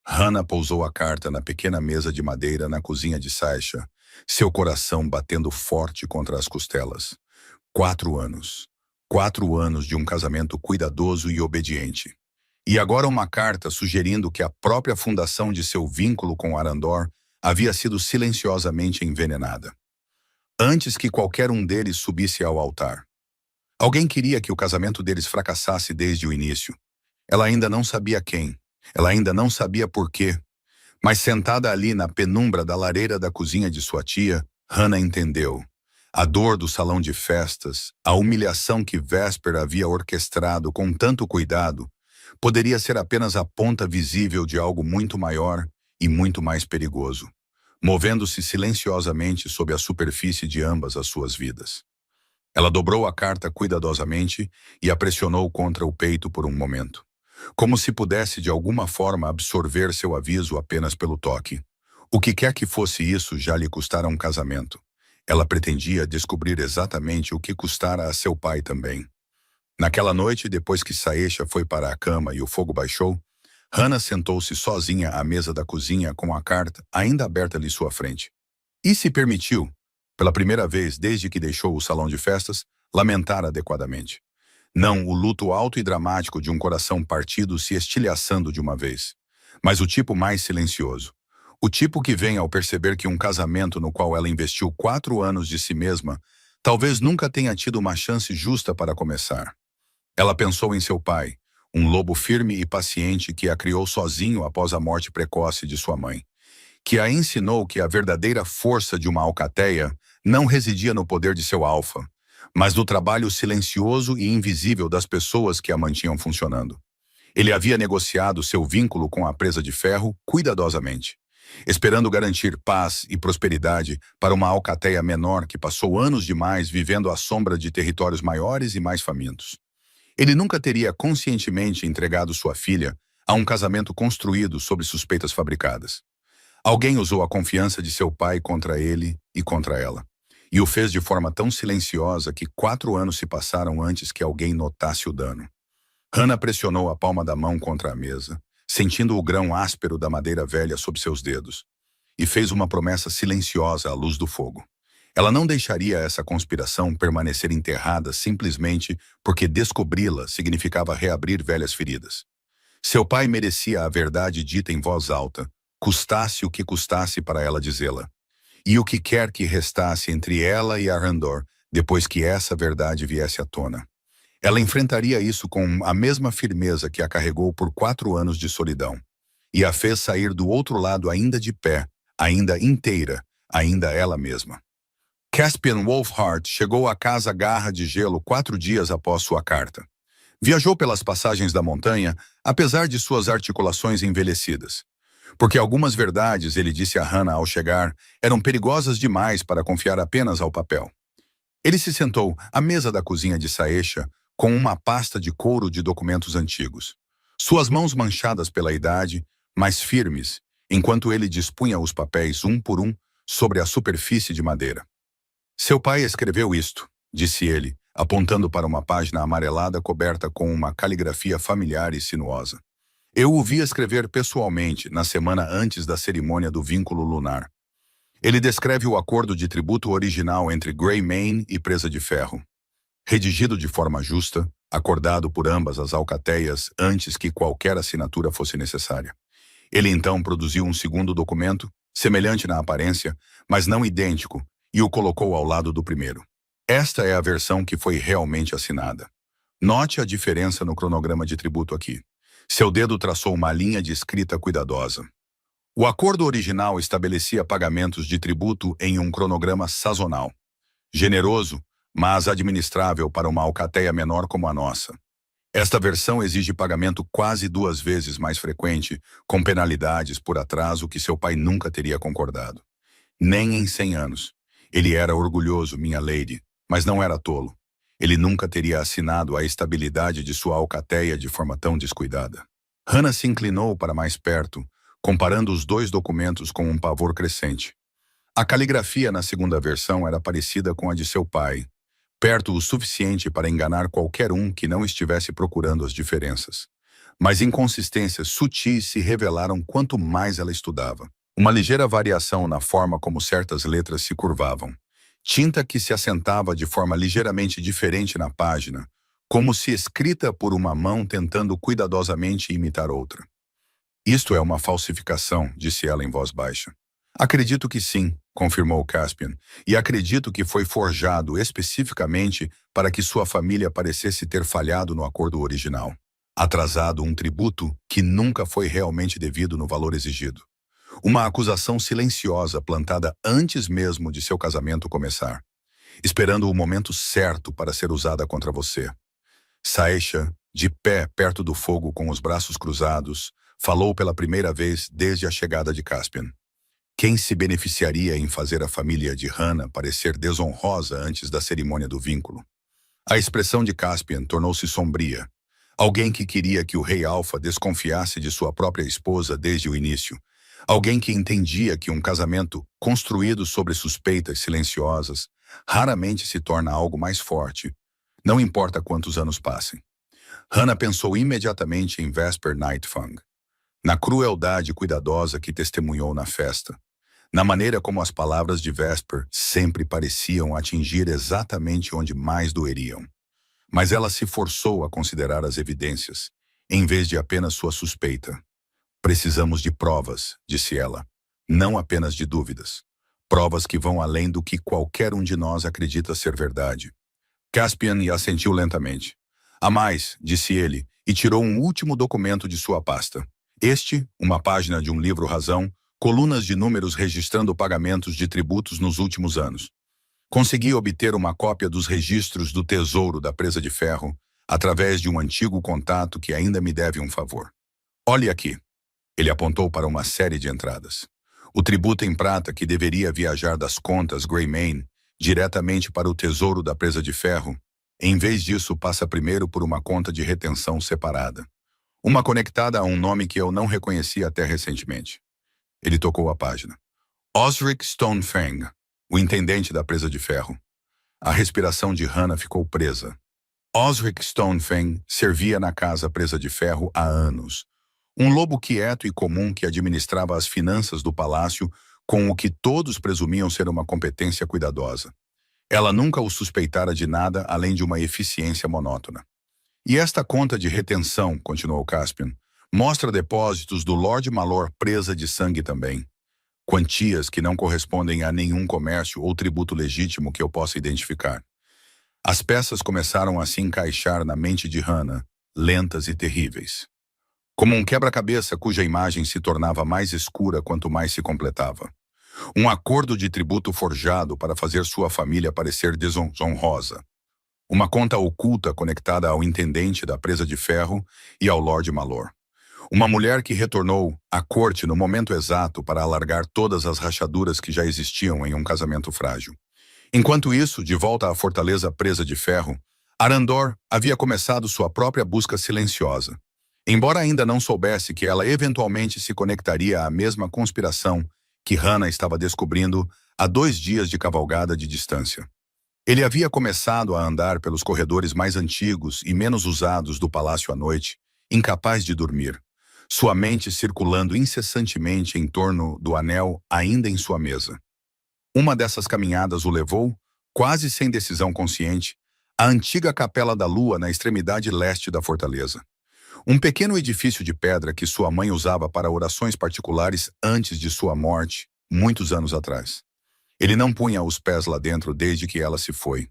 Hannah pousou a carta na pequena mesa de madeira na cozinha de Sasha, seu coração batendo forte contra as costelas. 4 anos. 4 anos de um casamento cuidadoso e obediente. E agora uma carta sugerindo que a própria fundação de seu vínculo com Arandor havia sido silenciosamente envenenada. Antes que qualquer um deles subisse ao altar. Alguém queria que o casamento deles fracassasse desde o início. Ela ainda não sabia quem. Ela ainda não sabia por quê. Mas sentada ali na penumbra da lareira da cozinha de sua tia, Hannah entendeu. A dor do salão de festas, a humilhação que Vesper havia orquestrado com tanto cuidado, poderia ser apenas a ponta visível de algo muito maior e muito mais perigoso, movendo-se silenciosamente sob a superfície de ambas as suas vidas. Ela dobrou a carta cuidadosamente e a pressionou contra o peito por um momento, como se pudesse de alguma forma absorver seu aviso apenas pelo toque. O que quer que fosse isso já lhe custara um casamento. Ela pretendia descobrir exatamente o que custara a seu pai também. Naquela noite, depois que Saesha foi para a cama e o fogo baixou, Hannah sentou-se sozinha à mesa da cozinha com a carta ainda aberta ali sua frente. E se permitiu, pela primeira vez desde que deixou o salão de festas, lamentar adequadamente. Não o luto alto e dramático de um coração partido se estilhaçando de uma vez, mas o tipo mais silencioso. O tipo que vem ao perceber que um casamento no qual ela investiu 4 anos de si mesma talvez nunca tenha tido uma chance justa para começar. Ela pensou em seu pai, um lobo firme e paciente que a criou sozinho após a morte precoce de sua mãe, que a ensinou que a verdadeira força de uma alcateia não residia no poder de seu alfa, mas no trabalho silencioso e invisível das pessoas que a mantinham funcionando. Ele havia negociado seu vínculo com a presa de ferro cuidadosamente, esperando garantir paz e prosperidade para uma alcateia menor que passou anos demais vivendo à sombra de territórios maiores e mais famintos. Ele nunca teria conscientemente entregado sua filha a um casamento construído sobre suspeitas fabricadas. Alguém usou a confiança de seu pai contra ele e contra ela, e o fez de forma tão silenciosa que 4 anos se passaram antes que alguém notasse o dano. Hannah pressionou a palma da mão contra a mesa, sentindo o grão áspero da madeira velha sob seus dedos, e fez uma promessa silenciosa à luz do fogo. Ela não deixaria essa conspiração permanecer enterrada simplesmente porque descobri-la significava reabrir velhas feridas. Seu pai merecia a verdade dita em voz alta, custasse o que custasse para ela dizê-la. E o que quer que restasse entre ela e Arandor, depois que essa verdade viesse à tona. Ela enfrentaria isso com a mesma firmeza que a carregou por 4 anos de solidão, e a fez sair do outro lado ainda de pé, ainda inteira, ainda ela mesma. Caspian Wolfhard chegou à Casa Garra de Gelo 4 dias após sua carta. Viajou pelas passagens da montanha, apesar de suas articulações envelhecidas. Porque algumas verdades, ele disse a Hannah ao chegar, eram perigosas demais para confiar apenas ao papel. Ele se sentou à mesa da cozinha de Saesha, com uma pasta de couro de documentos antigos. Suas mãos manchadas pela idade, mas firmes, enquanto ele dispunha os papéis um por um sobre a superfície de madeira. Seu pai escreveu isto, disse ele, apontando para uma página amarelada coberta com uma caligrafia familiar e sinuosa. Eu o vi escrever pessoalmente na semana antes da cerimônia do vínculo lunar. Ele descreve o acordo de tributo original entre Greymane e Presa de Ferro. Redigido de forma justa, acordado por ambas as alcateias antes que qualquer assinatura fosse necessária. Ele então produziu um segundo documento, semelhante na aparência, mas não idêntico, e o colocou ao lado do primeiro. Esta é a versão que foi realmente assinada. Note a diferença no cronograma de tributo aqui. Seu dedo traçou uma linha de escrita cuidadosa. O acordo original estabelecia pagamentos de tributo em um cronograma sazonal. Generoso, mas administrável para uma alcateia menor como a nossa. Esta versão exige pagamento quase 2 vezes mais frequente, com penalidades por atraso que seu pai nunca teria concordado. Nem em 100 anos. Ele era orgulhoso, minha lady, mas não era tolo. Ele nunca teria assinado a estabilidade de sua alcateia de forma tão descuidada. Hannah se inclinou para mais perto, comparando os 2 documentos com um pavor crescente. A caligrafia na segunda versão era parecida com a de seu pai, perto o suficiente para enganar qualquer um que não estivesse procurando as diferenças. Mas inconsistências sutis se revelaram quanto mais ela estudava. Uma ligeira variação na forma como certas letras se curvavam. Tinta que se assentava de forma ligeiramente diferente na página, como se escrita por uma mão tentando cuidadosamente imitar outra. Isto é uma falsificação, disse ela em voz baixa. Acredito que sim, confirmou Caspian, e acredito que foi forjado especificamente para que sua família parecesse ter falhado no acordo original. Atrasado um tributo que nunca foi realmente devido no valor exigido. Uma acusação silenciosa plantada antes mesmo de seu casamento começar, esperando o momento certo para ser usada contra você. Saesha, de pé perto do fogo com os braços cruzados, falou pela primeira vez desde a chegada de Caspian. Quem se beneficiaria em fazer a família de Hannah parecer desonrosa antes da cerimônia do vínculo? A expressão de Caspian tornou-se sombria. Alguém que queria que o rei Alfa desconfiasse de sua própria esposa desde o início. Alguém que entendia que um casamento construído sobre suspeitas silenciosas raramente se torna algo mais forte, não importa quantos anos passem. Hannah pensou imediatamente em Vesper Nightfang, na crueldade cuidadosa que testemunhou na festa, na maneira como as palavras de Vesper sempre pareciam atingir exatamente onde mais doeriam. Mas ela se forçou a considerar as evidências, em vez de apenas sua suspeita. Precisamos de provas, disse ela, não apenas de dúvidas. Provas que vão além do que qualquer um de nós acredita ser verdade. Caspian assentiu lentamente. Há mais, disse ele, e tirou um último documento de sua pasta. Uma página de um livro-razão, colunas de números registrando pagamentos de tributos nos últimos anos. Consegui obter uma cópia dos registros do tesouro da presa de ferro através de um antigo contato que ainda me deve um favor. Olhe aqui. Ele apontou para uma série de entradas. O tributo em prata que deveria viajar das contas Greymane diretamente para o tesouro da presa de ferro, em vez disso passa primeiro por uma conta de retenção separada. Uma conectada a um nome que eu não reconhecia até recentemente. Ele tocou a página. Osric Stonefang, o intendente da presa de ferro. A respiração de Hannah ficou presa. Osric Stonefang servia na casa presa de ferro há anos. Um lobo quieto e comum que administrava as finanças do palácio com o que todos presumiam ser uma competência cuidadosa. Ela nunca o suspeitara de nada além de uma eficiência monótona. E esta conta de retenção, continuou Caspian, mostra depósitos do Lord Malor presa de sangue também. Quantias que não correspondem a nenhum comércio ou tributo legítimo que eu possa identificar. As peças começaram a se encaixar na mente de Hannah, lentas e terríveis. Como um quebra-cabeça cuja imagem se tornava mais escura quanto mais se completava. Um acordo de tributo forjado para fazer sua família parecer desonrosa. Uma conta oculta conectada ao intendente da presa de ferro e ao Lord Malor. Uma mulher que retornou à corte no momento exato para alargar todas as rachaduras que já existiam em um casamento frágil. Enquanto isso, de volta à fortaleza presa de ferro, Arandor havia começado sua própria busca silenciosa. Embora ainda não soubesse que ela eventualmente se conectaria à mesma conspiração que Hannah estava descobrindo a 2 dias de cavalgada de distância. Ele havia começado a andar pelos corredores mais antigos e menos usados do palácio à noite, incapaz de dormir, sua mente circulando incessantemente em torno do anel ainda em sua mesa. Uma dessas caminhadas o levou, quase sem decisão consciente, à antiga Capela da Lua na extremidade leste da fortaleza. Um pequeno edifício de pedra que sua mãe usava para orações particulares antes de sua morte, muitos anos atrás. Ele não punha os pés lá dentro desde que ela se foi.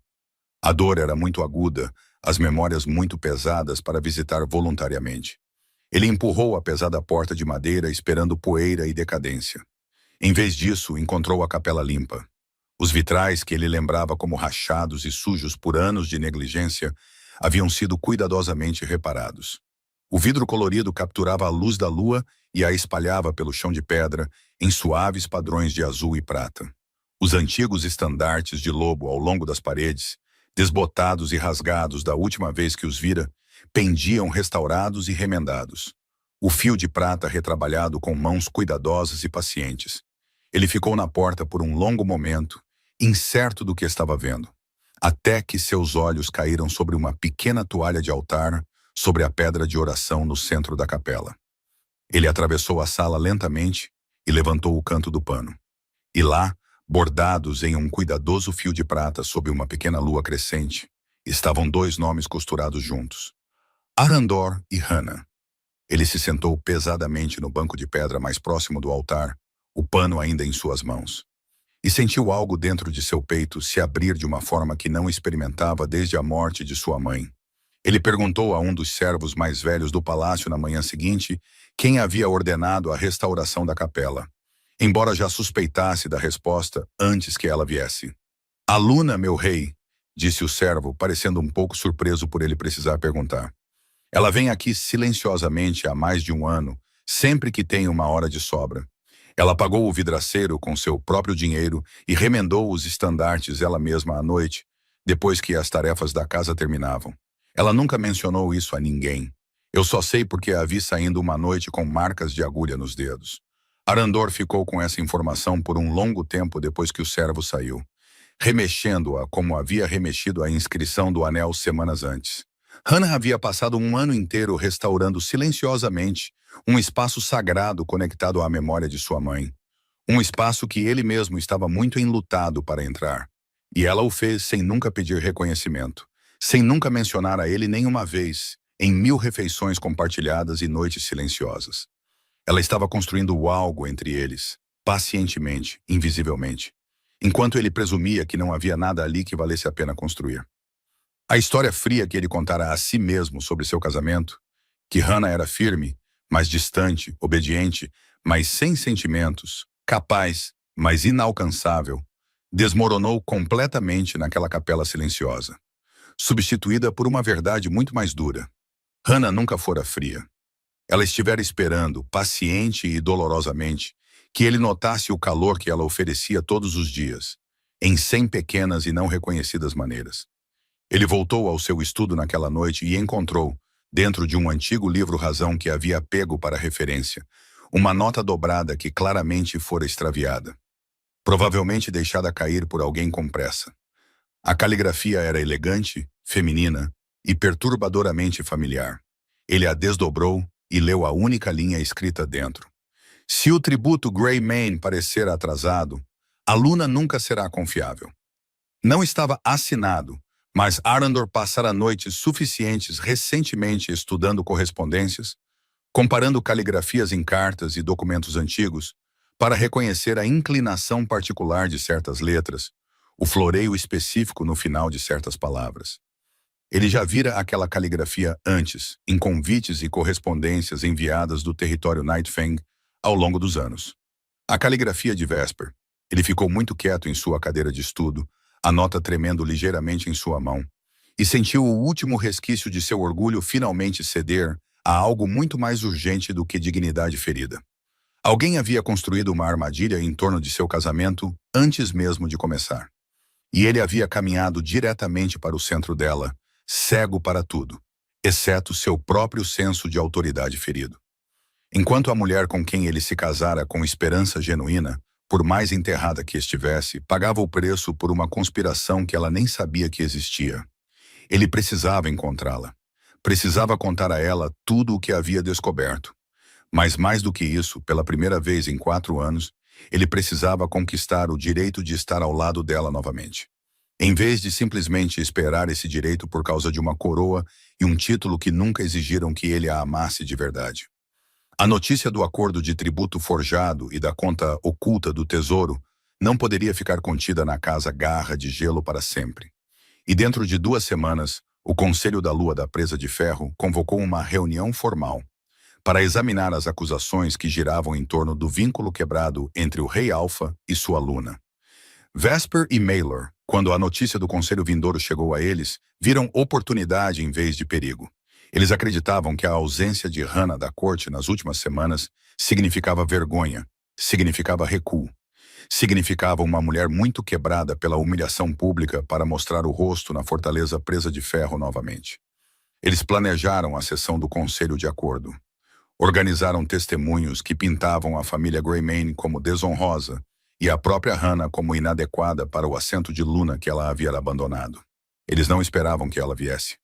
A dor era muito aguda, as memórias muito pesadas para visitar voluntariamente. Ele empurrou a pesada porta de madeira esperando poeira e decadência. Em vez disso, encontrou a capela limpa. Os vitrais que ele lembrava como rachados e sujos por anos de negligência haviam sido cuidadosamente reparados. O vidro colorido capturava a luz da lua e a espalhava pelo chão de pedra em suaves padrões de azul e prata. Os antigos estandartes de lobo ao longo das paredes, desbotados e rasgados da última vez que os vira, pendiam restaurados e remendados. O fio de prata retrabalhado com mãos cuidadosas e pacientes. Ele ficou na porta por um longo momento, incerto do que estava vendo, até que seus olhos caíram sobre uma pequena toalha de altar sobre a pedra de oração no centro da capela. Ele atravessou a sala lentamente e levantou o canto do pano. E lá, bordados em um cuidadoso fio de prata sob uma pequena lua crescente, estavam 2 nomes costurados juntos. Arandor e Hannah. Ele se sentou pesadamente no banco de pedra mais próximo do altar, o pano ainda em suas mãos. E sentiu algo dentro de seu peito se abrir de uma forma que não experimentava desde a morte de sua mãe. Ele perguntou a um dos servos mais velhos do palácio na manhã seguinte quem havia ordenado a restauração da capela, embora já suspeitasse da resposta antes que ela viesse. "A Luna, meu rei", disse o servo, parecendo um pouco surpreso por ele precisar perguntar. "Ela vem aqui silenciosamente há mais de 1 ano, sempre que tem uma hora de sobra. Ela pagou o vidraceiro com seu próprio dinheiro e remendou os estandartes ela mesma à noite, depois que as tarefas da casa terminavam. Ela nunca mencionou isso a ninguém. Eu só sei porque a vi saindo uma noite com marcas de agulha nos dedos." Arandor ficou com essa informação por um longo tempo depois que o servo saiu, remexendo-a como havia remexido a inscrição do anel semanas antes. Hannah havia passado 1 ano inteiro restaurando silenciosamente um espaço sagrado conectado à memória de sua mãe. Um espaço que ele mesmo estava muito enlutado para entrar. E ela o fez sem nunca pedir reconhecimento, sem nunca mencionar a ele nenhuma vez, em 1000 refeições compartilhadas e noites silenciosas. Ela estava construindo algo entre eles, pacientemente, invisivelmente, enquanto ele presumia que não havia nada ali que valesse a pena construir. A história fria que ele contara a si mesmo sobre seu casamento, que Hannah era firme, mas distante, obediente, mas sem sentimentos, capaz, mas inalcançável, desmoronou completamente naquela capela silenciosa, substituída por uma verdade muito mais dura. Hannah nunca fora fria. Ela estivera esperando, paciente e dolorosamente, que ele notasse o calor que ela oferecia todos os dias, em 100 pequenas e não reconhecidas maneiras. Ele voltou ao seu estudo naquela noite e encontrou, dentro de um antigo livro-razão que havia pego para referência, uma nota dobrada que claramente fora extraviada, provavelmente deixada cair por alguém com pressa. A caligrafia era elegante, feminina e perturbadoramente familiar. Ele a desdobrou e leu a única linha escrita dentro. Se o tributo Greymane parecer atrasado, a Luna nunca será confiável. Não estava assinado, mas Arandor passara noites suficientes recentemente estudando correspondências, comparando caligrafias em cartas e documentos antigos, para reconhecer a inclinação particular de certas letras, o floreio específico no final de certas palavras. Ele já vira aquela caligrafia antes, em convites e correspondências enviadas do território Nightfang ao longo dos anos. A caligrafia de Vesper. Ele ficou muito quieto em sua cadeira de estudo, a nota tremendo ligeiramente em sua mão, e sentiu o último resquício de seu orgulho finalmente ceder a algo muito mais urgente do que dignidade ferida. Alguém havia construído uma armadilha em torno de seu casamento antes mesmo de começar. E ele havia caminhado diretamente para o centro dela, cego para tudo, exceto seu próprio senso de autoridade ferido. Enquanto a mulher com quem ele se casara com esperança genuína, por mais enterrada que estivesse, pagava o preço por uma conspiração que ela nem sabia que existia. Ele precisava encontrá-la. Precisava contar a ela tudo o que havia descoberto. Mas mais do que isso, pela primeira vez em 4 anos, ele precisava conquistar o direito de estar ao lado dela novamente. Em vez de simplesmente esperar esse direito por causa de uma coroa e um título que nunca exigiram que ele a amasse de verdade. A notícia do acordo de tributo forjado e da conta oculta do tesouro não poderia ficar contida na casa Garra de Gelo para sempre. E dentro de 2 semanas, o Conselho da Lua da Presa de Ferro convocou uma reunião formal para examinar as acusações que giravam em torno do vínculo quebrado entre o Rei Alpha e sua Luna. Vesper e Maelor, quando a notícia do Conselho Vindouro chegou a eles, viram oportunidade em vez de perigo. Eles acreditavam que a ausência de Hannah da corte nas últimas semanas significava vergonha, significava recuo, significava uma mulher muito quebrada pela humilhação pública para mostrar o rosto na fortaleza presa de ferro novamente. Eles planejaram a sessão do Conselho de Acordo. Organizaram testemunhos que pintavam a família Greymane como desonrosa e a própria Hannah como inadequada para o assento de Luna que ela havia abandonado. Eles não esperavam que ela viesse.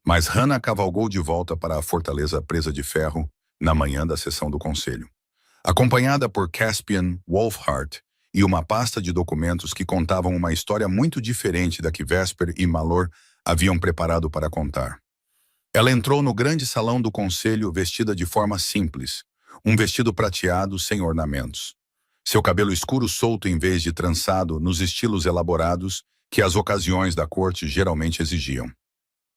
Mas Hannah cavalgou de volta para a fortaleza presa de ferro na manhã da sessão do conselho, acompanhada por Caspian Wolfhart e uma pasta de documentos que contavam uma história muito diferente da que Vesper e Malor haviam preparado para contar. Ela entrou no grande salão do conselho vestida de forma simples, um vestido prateado sem ornamentos. Seu cabelo escuro solto em vez de trançado nos estilos elaborados que as ocasiões da corte geralmente exigiam.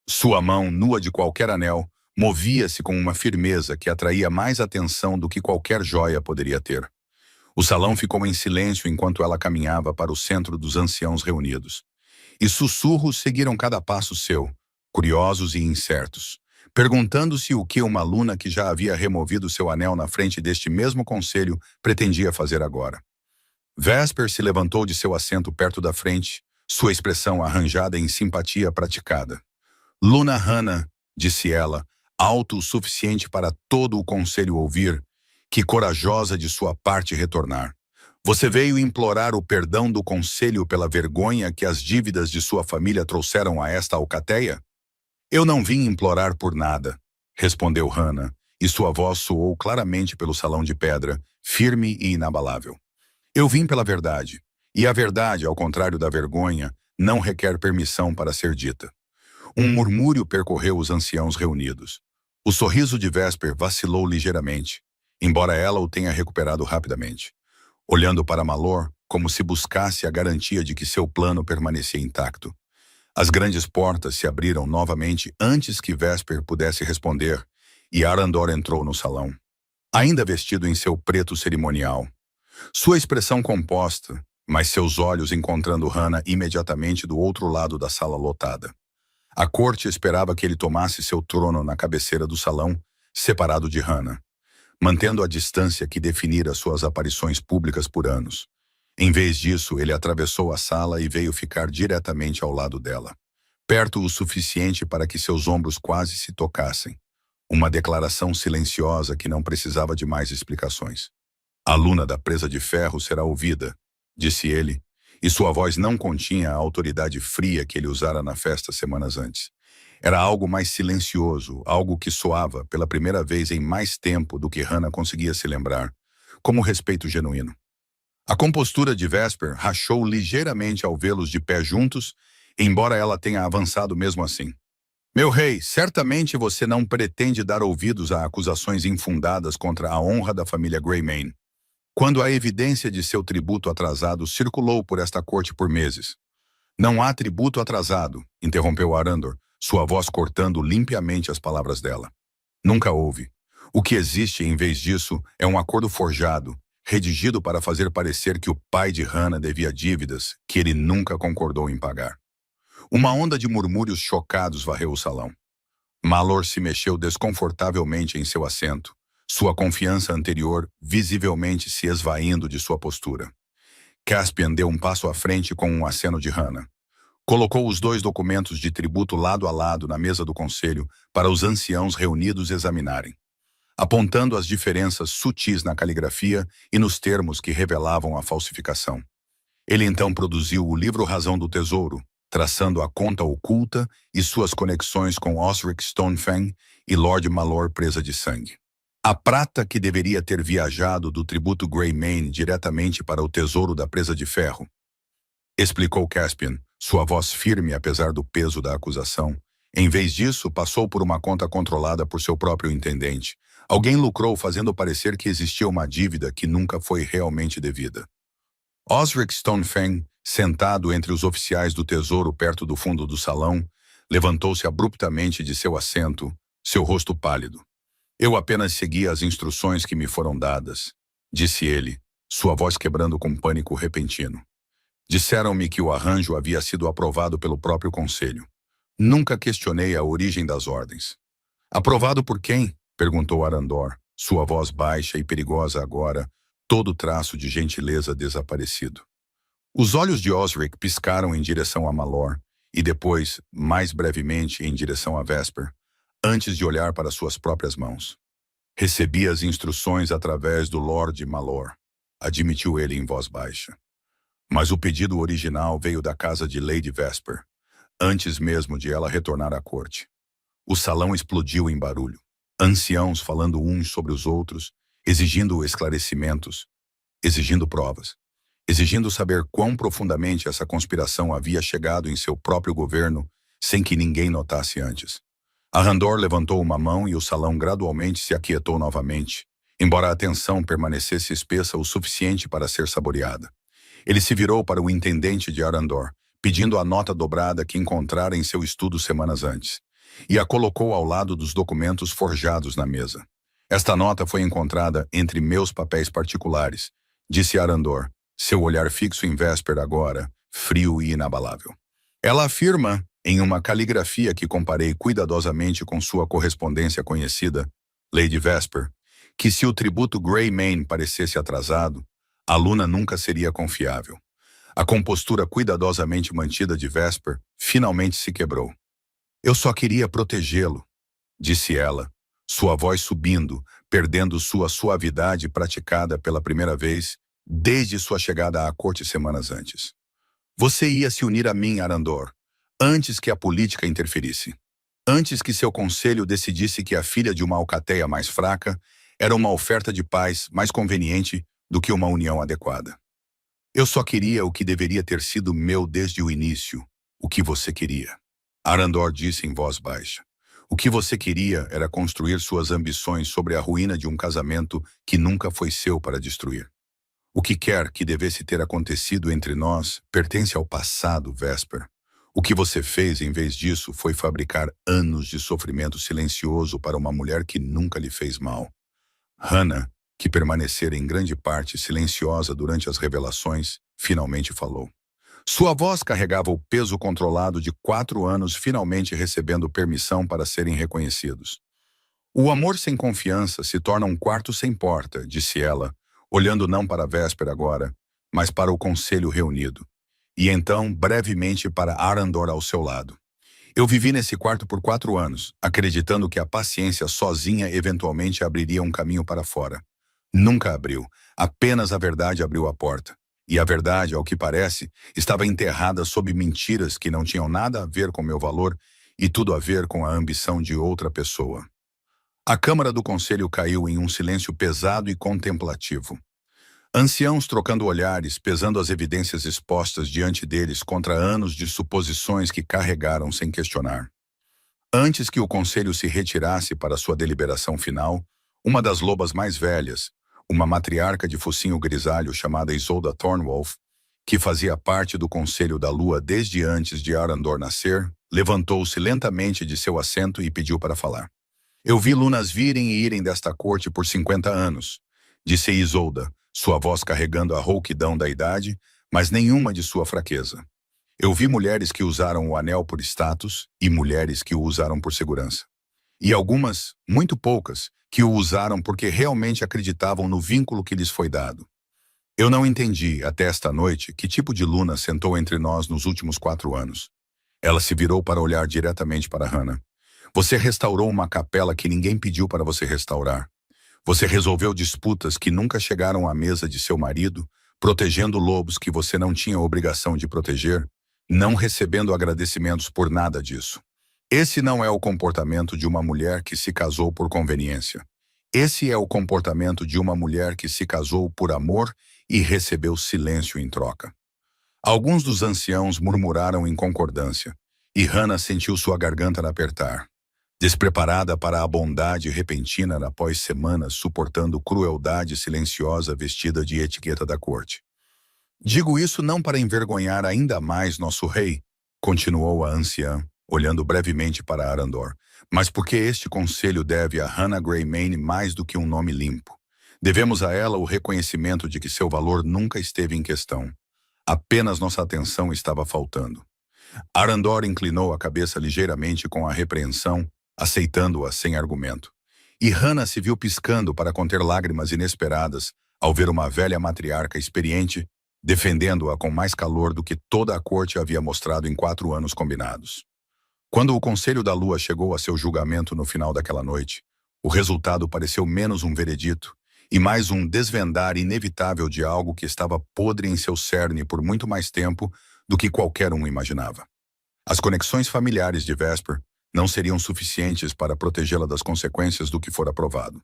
Sua mão, nua de qualquer anel, movia-se com uma firmeza que atraía mais atenção do que qualquer joia poderia ter. O salão ficou em silêncio enquanto ela caminhava para o centro dos anciãos reunidos. E sussurros seguiram cada passo seu, curiosos e incertos, perguntando-se o que uma Luna que já havia removido seu anel na frente deste mesmo conselho pretendia fazer agora. Vesper se levantou de seu assento perto da frente, sua expressão arranjada em simpatia praticada. Luna Hannah, disse ela, alto o suficiente para todo o conselho ouvir, que corajosa de sua parte retornar. Você veio implorar o perdão do conselho pela vergonha que as dívidas de sua família trouxeram a esta alcateia? Eu não vim implorar por nada, respondeu Hannah, e sua voz soou claramente pelo salão de pedra, firme e inabalável. Eu vim pela verdade, e a verdade, ao contrário da vergonha, não requer permissão para ser dita. Um murmúrio percorreu os anciãos reunidos. O sorriso de Vesper vacilou ligeiramente, embora ela o tenha recuperado rapidamente, olhando para Malor como se buscasse a garantia de que seu plano permanecia intacto. As grandes portas se abriram novamente antes que Vesper pudesse responder, e Arandor entrou no salão, ainda vestido em seu preto cerimonial. Sua expressão composta, mas seus olhos encontrando Hannah imediatamente do outro lado da sala lotada. A corte esperava que ele tomasse seu trono na cabeceira do salão, separado de Hannah, mantendo a distância que definira suas aparições públicas por anos. Em vez disso, ele atravessou a sala e veio ficar diretamente ao lado dela, perto o suficiente para que seus ombros quase se tocassem. Uma declaração silenciosa que não precisava de mais explicações. A Luna da presa de ferro será ouvida, disse ele, e sua voz não continha a autoridade fria que ele usara na festa semanas antes. Era algo mais silencioso, algo que soava, pela primeira vez em mais tempo do que Hannah conseguia se lembrar, como respeito genuíno. A compostura de Vesper rachou ligeiramente ao vê-los de pé juntos, embora ela tenha avançado mesmo assim. Meu rei, certamente você não pretende dar ouvidos a acusações infundadas contra a honra da família Greymane, quando a evidência de seu tributo atrasado circulou por esta corte por meses. Não há tributo atrasado, interrompeu Arandor, sua voz cortando limpiamente as palavras dela. Nunca houve. O que existe, em vez disso, é um acordo forjado, redigido para fazer parecer que o pai de Hannah devia dívidas que ele nunca concordou em pagar. Uma onda de murmúrios chocados varreu o salão. Malor se mexeu desconfortavelmente em seu assento, sua confiança anterior visivelmente se esvaindo de sua postura. Caspian deu um passo à frente com um aceno de Hannah. Colocou os dois documentos de tributo lado a lado na mesa do conselho para os anciãos reunidos examinarem, apontando as diferenças sutis na caligrafia e nos termos que revelavam a falsificação. Ele então produziu o livro Razão do Tesouro, traçando a conta oculta e suas conexões com Osric Stonefang e Lord Malor Presa de Sangue. A prata que deveria ter viajado do tributo Greymane diretamente para o tesouro da Presa de Ferro, explicou Caspian, sua voz firme apesar do peso da acusação. Em vez disso, passou por uma conta controlada por seu próprio intendente. Alguém lucrou fazendo parecer que existia uma dívida que nunca foi realmente devida. Osric Stonefang, sentado entre os oficiais do tesouro perto do fundo do salão, levantou-se abruptamente de seu assento, seu rosto pálido. Eu apenas segui as instruções que me foram dadas, disse ele, sua voz quebrando com pânico repentino. Disseram-me que o arranjo havia sido aprovado pelo próprio conselho. Nunca questionei a origem das ordens. Aprovado por quem? Perguntou Arandor, sua voz baixa e perigosa agora, todo traço de gentileza desaparecido. Os olhos de Osric piscaram em direção a Malor, e depois, mais brevemente, em direção a Vesper, antes de olhar para suas próprias mãos. Recebi as instruções através do Lord Malor, admitiu ele em voz baixa. Mas o pedido original veio da casa de Lady Vesper, antes mesmo de ela retornar à corte. O salão explodiu em barulho, anciãos falando uns sobre os outros, exigindo esclarecimentos, exigindo provas, exigindo saber quão profundamente essa conspiração havia chegado em seu próprio governo sem que ninguém notasse antes. Arandor levantou uma mão e o salão gradualmente se aquietou novamente, embora a tensão permanecesse espessa o suficiente para ser saboreada. Ele se virou para o intendente de Arandor, pedindo a nota dobrada que encontrara em seu estudo semanas antes, e a colocou ao lado dos documentos forjados na mesa. Esta nota foi encontrada entre meus papéis particulares, disse Arandor, seu olhar fixo em Vesper agora, frio e inabalável. Ela afirma, em uma caligrafia que comparei cuidadosamente com sua correspondência conhecida, Lady Vesper, que se o tributo Greymane parecesse atrasado, a Luna nunca seria confiável. A compostura cuidadosamente mantida de Vesper finalmente se quebrou. Eu só queria protegê-lo, disse ela, sua voz subindo, perdendo sua suavidade praticada pela primeira vez desde sua chegada à corte semanas antes. Você ia se unir a mim, Arandor, antes que a política interferisse. Antes que seu conselho decidisse que a filha de uma alcateia mais fraca era uma oferta de paz mais conveniente do que uma união adequada. Eu só queria o que deveria ter sido meu desde o início, o que você queria. Arandor disse em voz baixa. O que você queria era construir suas ambições sobre a ruína de um casamento que nunca foi seu para destruir. O que quer que devesse ter acontecido entre nós pertence ao passado, Vesper. O que você fez, em vez disso, foi fabricar anos de sofrimento silencioso para uma mulher que nunca lhe fez mal. Hannah, que permanecera em grande parte silenciosa durante as revelações, finalmente falou. Sua voz carregava o peso controlado de 4 anos finalmente recebendo permissão para serem reconhecidos. O amor sem confiança se torna um quarto sem porta, disse ela, olhando não para a véspera agora, mas para o conselho reunido. E então, brevemente, para Arandor ao seu lado. Eu vivi nesse quarto por 4 anos, acreditando que a paciência sozinha eventualmente abriria um caminho para fora. Nunca abriu, apenas a verdade abriu a porta. E a verdade, ao que parece, estava enterrada sob mentiras que não tinham nada a ver com meu valor e tudo a ver com a ambição de outra pessoa. A Câmara do Conselho caiu em um silêncio pesado e contemplativo. Anciãos trocando olhares, pesando as evidências expostas diante deles contra anos de suposições que carregaram sem questionar. Antes que o conselho se retirasse para sua deliberação final, uma das lobas mais velhas, uma matriarca de focinho grisalho chamada Isolda Thornwolf, que fazia parte do Conselho da Lua desde antes de Arandor nascer, levantou-se lentamente de seu assento e pediu para falar. Eu vi lunas virem e irem desta corte por 50 anos, disse Isolda, sua voz carregando a rouquidão da idade, mas nenhuma de sua fraqueza. Eu vi mulheres que usaram o anel por status e mulheres que o usaram por segurança. E algumas, muito poucas, que o usaram porque realmente acreditavam no vínculo que lhes foi dado. Eu não entendi, até esta noite, que tipo de luna sentou entre nós nos últimos 4 anos. Ela se virou para olhar diretamente para Hannah. Você restaurou uma capela que ninguém pediu para você restaurar. Você resolveu disputas que nunca chegaram à mesa de seu marido, protegendo lobos que você não tinha obrigação de proteger, não recebendo agradecimentos por nada disso. Esse não é o comportamento de uma mulher que se casou por conveniência. Esse é o comportamento de uma mulher que se casou por amor e recebeu silêncio em troca. Alguns dos anciãos murmuraram em concordância, e Hannah sentiu sua garganta apertar. Despreparada para a bondade repentina após semanas suportando crueldade silenciosa vestida de etiqueta da corte. Digo isso não para envergonhar ainda mais nosso rei, continuou a anciã, olhando brevemente para Arandor, mas porque este conselho deve a Hannah Greymane mais do que um nome limpo. Devemos a ela o reconhecimento de que seu valor nunca esteve em questão. Apenas nossa atenção estava faltando. Arandor inclinou a cabeça ligeiramente com a repreensão, aceitando-a sem argumento. E Hannah se viu piscando para conter lágrimas inesperadas ao ver uma velha matriarca experiente defendendo-a com mais calor do que toda a corte havia mostrado em 4 anos combinados. Quando o Conselho da Lua chegou a seu julgamento no final daquela noite, o resultado pareceu menos um veredito e mais um desvendar inevitável de algo que estava podre em seu cerne por muito mais tempo do que qualquer um imaginava. As conexões familiares de Vesper não seriam suficientes para protegê-la das consequências do que for aprovado.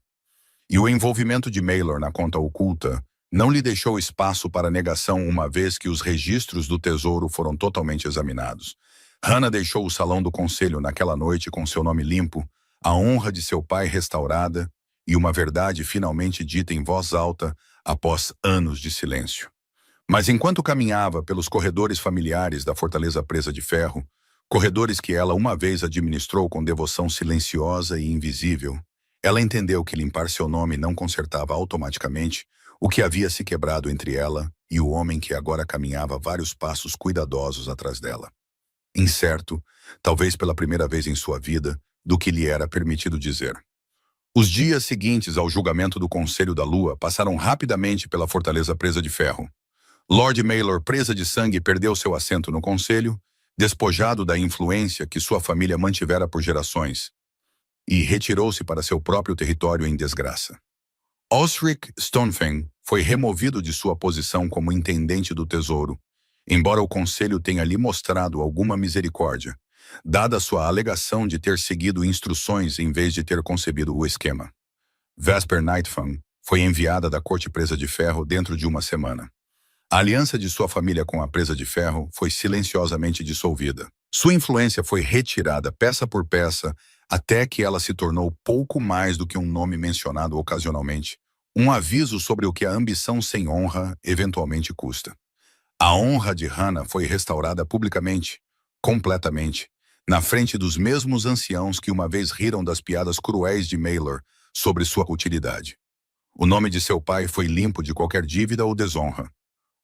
E o envolvimento de Maylor na conta oculta não lhe deixou espaço para negação uma vez que os registros do tesouro foram totalmente examinados. Hannah deixou o salão do conselho naquela noite com seu nome limpo, a honra de seu pai restaurada e uma verdade finalmente dita em voz alta após anos de silêncio. Mas enquanto caminhava pelos corredores familiares da Fortaleza Presa de Ferro, corredores que ela uma vez administrou com devoção silenciosa e invisível, ela entendeu que limpar seu nome não consertava automaticamente o que havia se quebrado entre ela e o homem que agora caminhava vários passos cuidadosos atrás dela. Incerto, talvez pela primeira vez em sua vida, do que lhe era permitido dizer. Os dias seguintes ao julgamento do Conselho da Lua passaram rapidamente pela Fortaleza Presa de Ferro. Lord Maylor, presa de sangue, perdeu seu assento no conselho, despojado da influência que sua família mantivera por gerações, e retirou-se para seu próprio território em desgraça. Osric Stonefang foi removido de sua posição como intendente do tesouro, embora o conselho tenha lhe mostrado alguma misericórdia, dada sua alegação de ter seguido instruções em vez de ter concebido o esquema. Vesper Nightfang foi enviada da Corte Presa de Ferro dentro de uma semana. A aliança de sua família com a Presa de Ferro foi silenciosamente dissolvida. Sua influência foi retirada peça por peça até que ela se tornou pouco mais do que um nome mencionado ocasionalmente, um aviso sobre o que a ambição sem honra eventualmente custa. A honra de Hannah foi restaurada publicamente, completamente, na frente dos mesmos anciãos que uma vez riram das piadas cruéis de Maylor sobre sua utilidade. O nome de seu pai foi limpo de qualquer dívida ou desonra.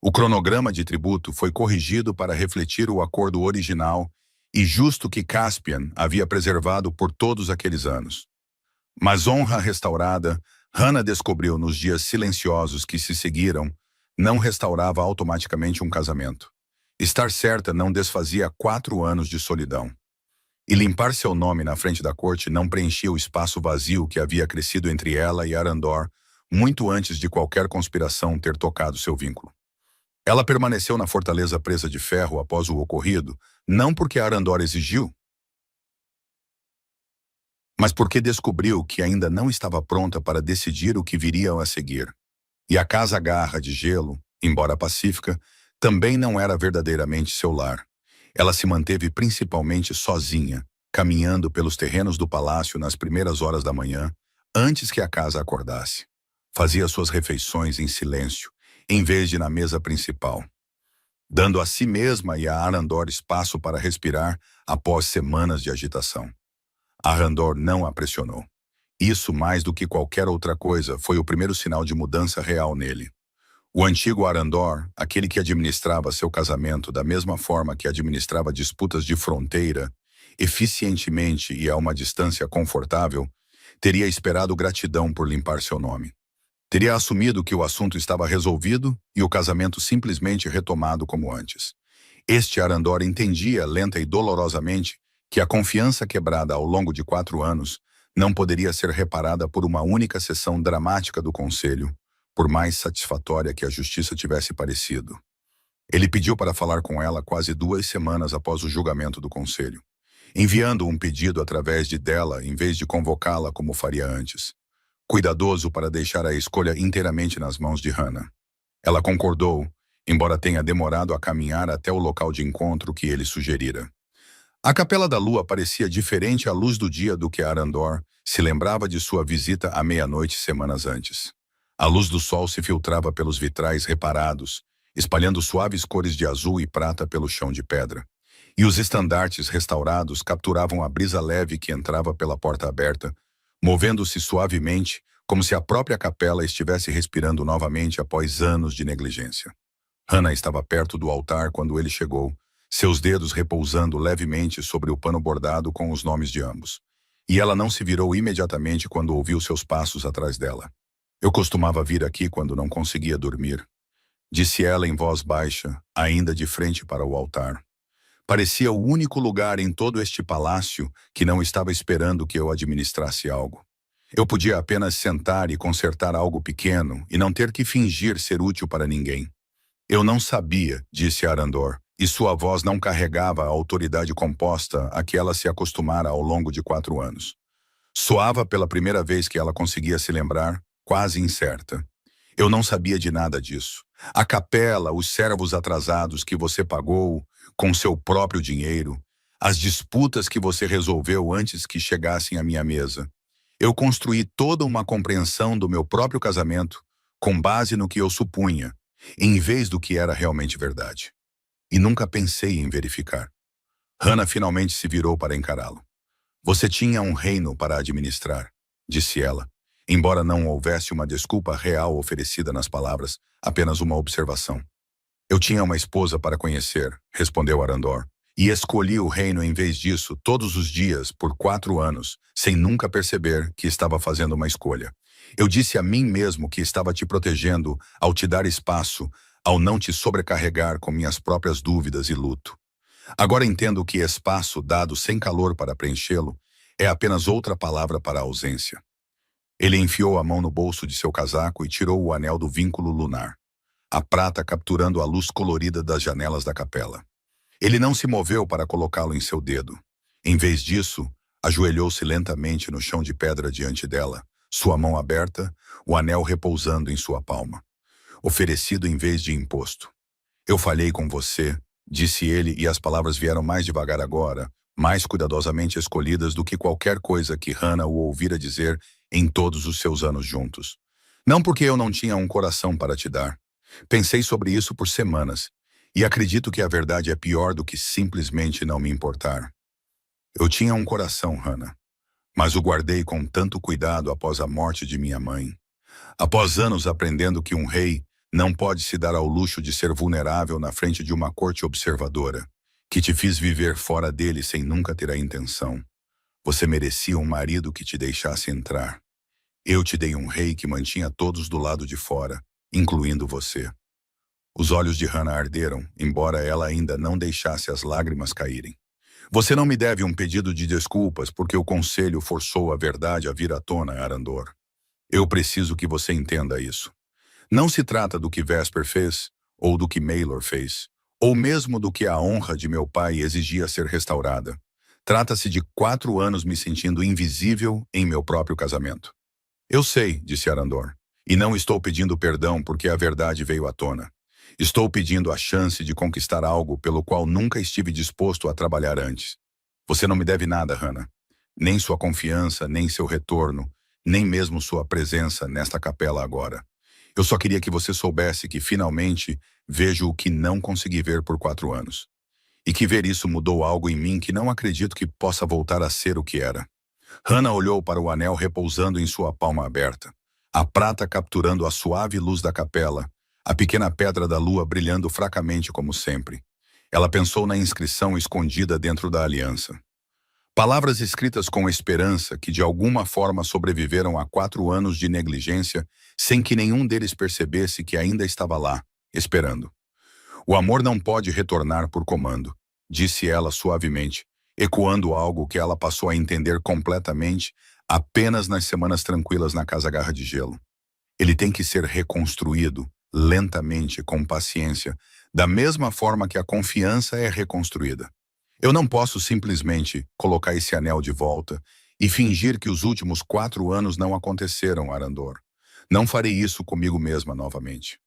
O cronograma de tributo foi corrigido para refletir o acordo original e justo que Caspian havia preservado por todos aqueles anos. Mas honra restaurada, Hannah descobriu nos dias silenciosos que se seguiram, não restaurava automaticamente um casamento. Estar certa não desfazia 4 anos de solidão. E limpar seu nome na frente da corte não preenchia o espaço vazio que havia crescido entre ela e Arandor muito antes de qualquer conspiração ter tocado seu vínculo. Ela permaneceu na fortaleza presa de ferro após o ocorrido, não porque Arandor exigiu, mas porque descobriu que ainda não estava pronta para decidir o que viria a seguir. E a Casa Garra de Gelo, embora pacífica, também não era verdadeiramente seu lar. Ela se manteve principalmente sozinha, caminhando pelos terrenos do palácio nas primeiras horas da manhã, antes que a casa acordasse. Fazia suas refeições em silêncio, em vez de na mesa principal, dando a si mesma e a Arandor espaço para respirar após semanas de agitação. Arandor não a pressionou. Isso, mais do que qualquer outra coisa, foi o primeiro sinal de mudança real nele. O antigo Arandor, aquele que administrava seu casamento da mesma forma que administrava disputas de fronteira, eficientemente e a uma distância confortável, teria esperado gratidão por limpar seu nome. Teria assumido que o assunto estava resolvido e o casamento simplesmente retomado como antes. Este Arandor entendia, lenta e dolorosamente, que a confiança quebrada ao longo de 4 anos não poderia ser reparada por uma única sessão dramática do conselho, por mais satisfatória que a justiça tivesse parecido. Ele pediu para falar com ela quase 2 semanas após o julgamento do conselho, enviando um pedido através de dela em vez de convocá-la como faria antes, cuidadoso para deixar a escolha inteiramente nas mãos de Hannah. Ela concordou, embora tenha demorado a caminhar até o local de encontro que ele sugerira. A Capela da Lua parecia diferente à luz do dia do que Arandor se lembrava de sua visita à meia-noite semanas antes. A luz do sol se filtrava pelos vitrais reparados, espalhando suaves cores de azul e prata pelo chão de pedra. E os estandartes restaurados capturavam a brisa leve que entrava pela porta aberta, movendo-se suavemente, como se a própria capela estivesse respirando novamente após anos de negligência. Hannah estava perto do altar quando ele chegou, seus dedos repousando levemente sobre o pano bordado com os nomes de ambos. E ela não se virou imediatamente quando ouviu seus passos atrás dela. Eu costumava vir aqui quando não conseguia dormir, disse ela em voz baixa, ainda de frente para o altar. Parecia o único lugar em todo este palácio que não estava esperando que eu administrasse algo. Eu podia apenas sentar e consertar algo pequeno e não ter que fingir ser útil para ninguém. Eu não sabia, disse Arandor, e sua voz não carregava a autoridade composta a que ela se acostumara ao longo de 4 anos. Soava pela primeira vez que ela conseguia se lembrar, quase incerta. Eu não sabia de nada disso. A capela, os servos atrasados que você pagou com seu próprio dinheiro, as disputas que você resolveu antes que chegassem à minha mesa. Eu construí toda uma compreensão do meu próprio casamento com base no que eu supunha, em vez do que era realmente verdade. E nunca pensei em verificar. Hannah finalmente se virou para encará-lo. Você tinha um reino para administrar, disse ela, embora não houvesse uma desculpa real oferecida nas palavras, apenas uma observação. Eu tinha uma esposa para conhecer, respondeu Arandor, e escolhi o reino em vez disso todos os dias por 4 anos, sem nunca perceber que estava fazendo uma escolha. Eu disse a mim mesmo que estava te protegendo ao te dar espaço, ao não te sobrecarregar com minhas próprias dúvidas e luto. Agora entendo que espaço dado sem calor para preenchê-lo é apenas outra palavra para a ausência. Ele enfiou a mão no bolso de seu casaco e tirou o anel do vínculo lunar, a prata capturando a luz colorida das janelas da capela. Ele não se moveu para colocá-lo em seu dedo. Em vez disso, ajoelhou-se lentamente no chão de pedra diante dela, sua mão aberta, o anel repousando em sua palma. Oferecido em vez de imposto. Eu falhei com você, disse ele, e as palavras vieram mais devagar agora, mais cuidadosamente escolhidas do que qualquer coisa que Hannah o ouvira dizer em todos os seus anos juntos. Não porque eu não tinha um coração para te dar. Pensei sobre isso por semanas, E acredito que a verdade é pior do que simplesmente não me importar. Eu tinha um coração, Hannah, mas o guardei com tanto cuidado após a morte de minha mãe. Após anos aprendendo que um rei não pode se dar ao luxo de ser vulnerável na frente de uma corte observadora, que te fiz viver fora dele sem nunca ter a intenção. Você merecia um marido que te deixasse entrar. Eu te dei um rei que mantinha todos do lado de fora, incluindo você. Os olhos de Hannah arderam, embora ela ainda não deixasse as lágrimas caírem. Você não me deve um pedido de desculpas porque o conselho forçou a verdade a vir à tona, Arandor. Eu preciso que você entenda isso. Não se trata do que Vesper fez, ou do que Maelor fez, ou mesmo do que a honra de meu pai exigia ser restaurada. Trata-se de 4 anos me sentindo invisível em meu próprio casamento. Eu sei, disse Arandor, e não estou pedindo perdão porque a verdade veio à tona. Estou pedindo a chance de conquistar algo pelo qual nunca estive disposto a trabalhar antes. Você não me deve nada, Hannah. Nem sua confiança, nem seu retorno, nem mesmo sua presença nesta capela agora. Eu só queria que você soubesse que finalmente vejo o que não consegui ver por 4 anos. E que ver isso mudou algo em mim que não acredito que possa voltar a ser o que era. Hannah olhou para o anel repousando em sua palma aberta, a prata capturando a suave luz da capela, a pequena pedra da lua brilhando fracamente como sempre. Ela pensou na inscrição escondida dentro da aliança. Palavras escritas com esperança que de alguma forma sobreviveram a 4 anos de negligência sem que nenhum deles percebesse que ainda estava lá, esperando. O amor não pode retornar por comando, disse ela suavemente, ecoando algo que ela passou a entender completamente apenas nas semanas tranquilas na Casa Garra de Gelo. Ele tem que ser reconstruído, lentamente, com paciência, da mesma forma que a confiança é reconstruída. Eu não posso simplesmente colocar esse anel de volta e fingir que os últimos 4 anos não aconteceram, Arandor. Não farei isso comigo mesma novamente.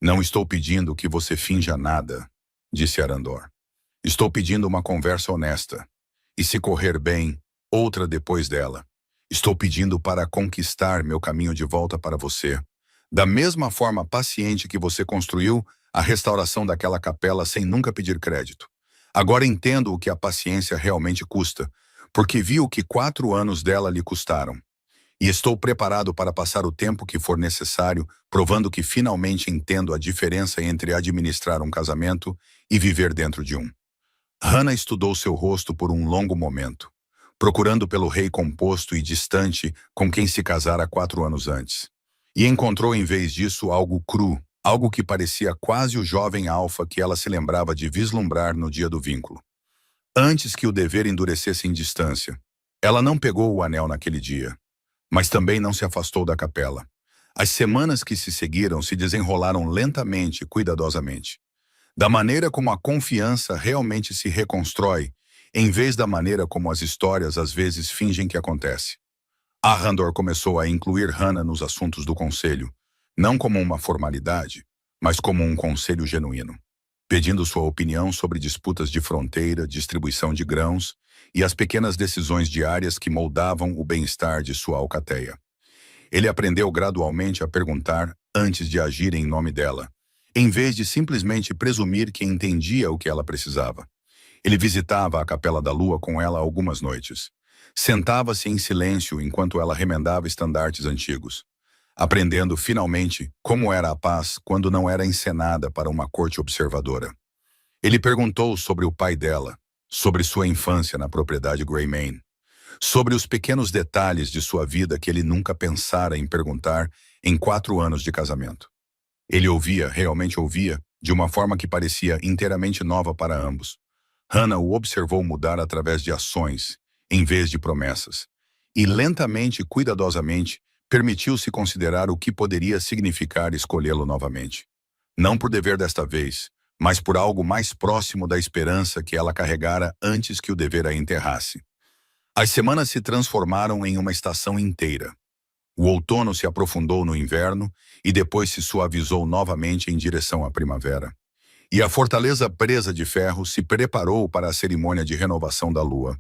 Não estou pedindo que você finja nada, disse Arandor. Estou pedindo uma conversa honesta. E se correr bem, outra depois dela. Estou pedindo para conquistar meu caminho de volta para você. Da mesma forma paciente que você construiu a restauração daquela capela sem nunca pedir crédito. Agora entendo o que a paciência realmente custa, porque vi o que 4 anos dela lhe custaram. E estou preparado para passar o tempo que for necessário, provando que finalmente entendo a diferença entre administrar um casamento e viver dentro de um. Hannah estudou seu rosto por um longo momento, procurando pelo rei composto e distante com quem se casara 4 anos antes. E encontrou em vez disso algo cru, algo que parecia quase o jovem alfa que ela se lembrava de vislumbrar no dia do vínculo. Antes que o dever endurecesse em distância, ela não pegou o anel naquele dia, mas também não se afastou da capela. As semanas que se seguiram se desenrolaram lentamente e cuidadosamente. Da maneira como a confiança realmente se reconstrói, em vez da maneira como as histórias às vezes fingem que acontece. Arandor começou a incluir Hannah nos assuntos do conselho, não como uma formalidade, mas como um conselho genuíno, pedindo sua opinião sobre disputas de fronteira, distribuição de grãos e as pequenas decisões diárias que moldavam o bem-estar de sua alcateia. Ele aprendeu gradualmente a perguntar antes de agir em nome dela, em vez de simplesmente presumir que entendia o que ela precisava. Ele visitava a Capela da Lua com ela algumas noites. Sentava-se em silêncio enquanto ela remendava estandartes antigos, aprendendo finalmente como era a paz quando não era encenada para uma corte observadora. Ele perguntou sobre o pai dela, sobre sua infância na propriedade Greymane, sobre os pequenos detalhes de sua vida que ele nunca pensara em perguntar em 4 anos de casamento. Ele ouvia, realmente ouvia, de uma forma que parecia inteiramente nova para ambos. Hannah o observou mudar através de ações, em vez de promessas, e lentamente e cuidadosamente permitiu-se considerar o que poderia significar escolhê-lo novamente. Não por dever desta vez, mas por algo mais próximo da esperança que ela carregara antes que o dever a enterrasse. As semanas se transformaram em uma estação inteira. O outono se aprofundou no inverno e depois se suavizou novamente em direção à primavera. E a fortaleza presa de ferro se preparou para a cerimônia de renovação da lua.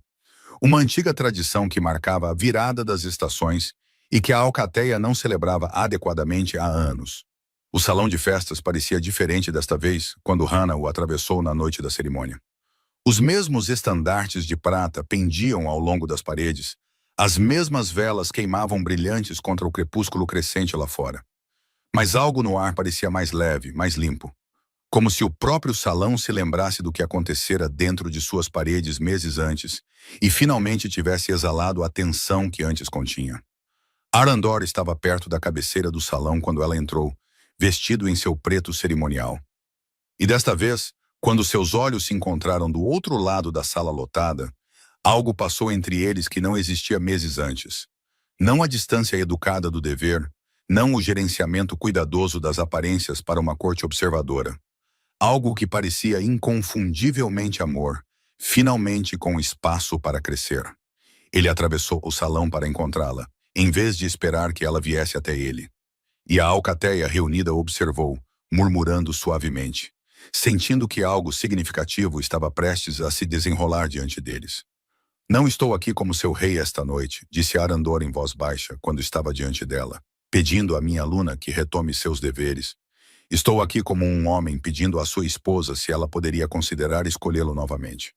Uma antiga tradição que marcava a virada das estações e que a alcateia não celebrava adequadamente há anos. O salão de festas parecia diferente desta vez, quando Hannah o atravessou na noite da cerimônia. Os mesmos estandartes de prata pendiam ao longo das paredes, as mesmas velas queimavam brilhantes contra o crepúsculo crescente lá fora. Mas algo no ar parecia mais leve, mais limpo. Como se o próprio salão se lembrasse do que acontecera dentro de suas paredes meses antes e finalmente tivesse exalado a tensão que antes continha. Arandor estava perto da cabeceira do salão quando ela entrou, vestido em seu preto cerimonial. E desta vez, quando seus olhos se encontraram do outro lado da sala lotada, algo passou entre eles que não existia meses antes. Não a distância educada do dever, não o gerenciamento cuidadoso das aparências para uma corte observadora. Algo que parecia inconfundivelmente amor, finalmente com espaço para crescer. Ele atravessou o salão para encontrá-la, em vez de esperar que ela viesse até ele. E a alcateia reunida observou, murmurando suavemente, sentindo que algo significativo estava prestes a se desenrolar diante deles. Não estou aqui como seu rei esta noite, disse Arandor em voz baixa, quando estava diante dela, pedindo à minha aluna que retome seus deveres. Estou aqui como um homem pedindo à sua esposa se ela poderia considerar escolhê-lo novamente.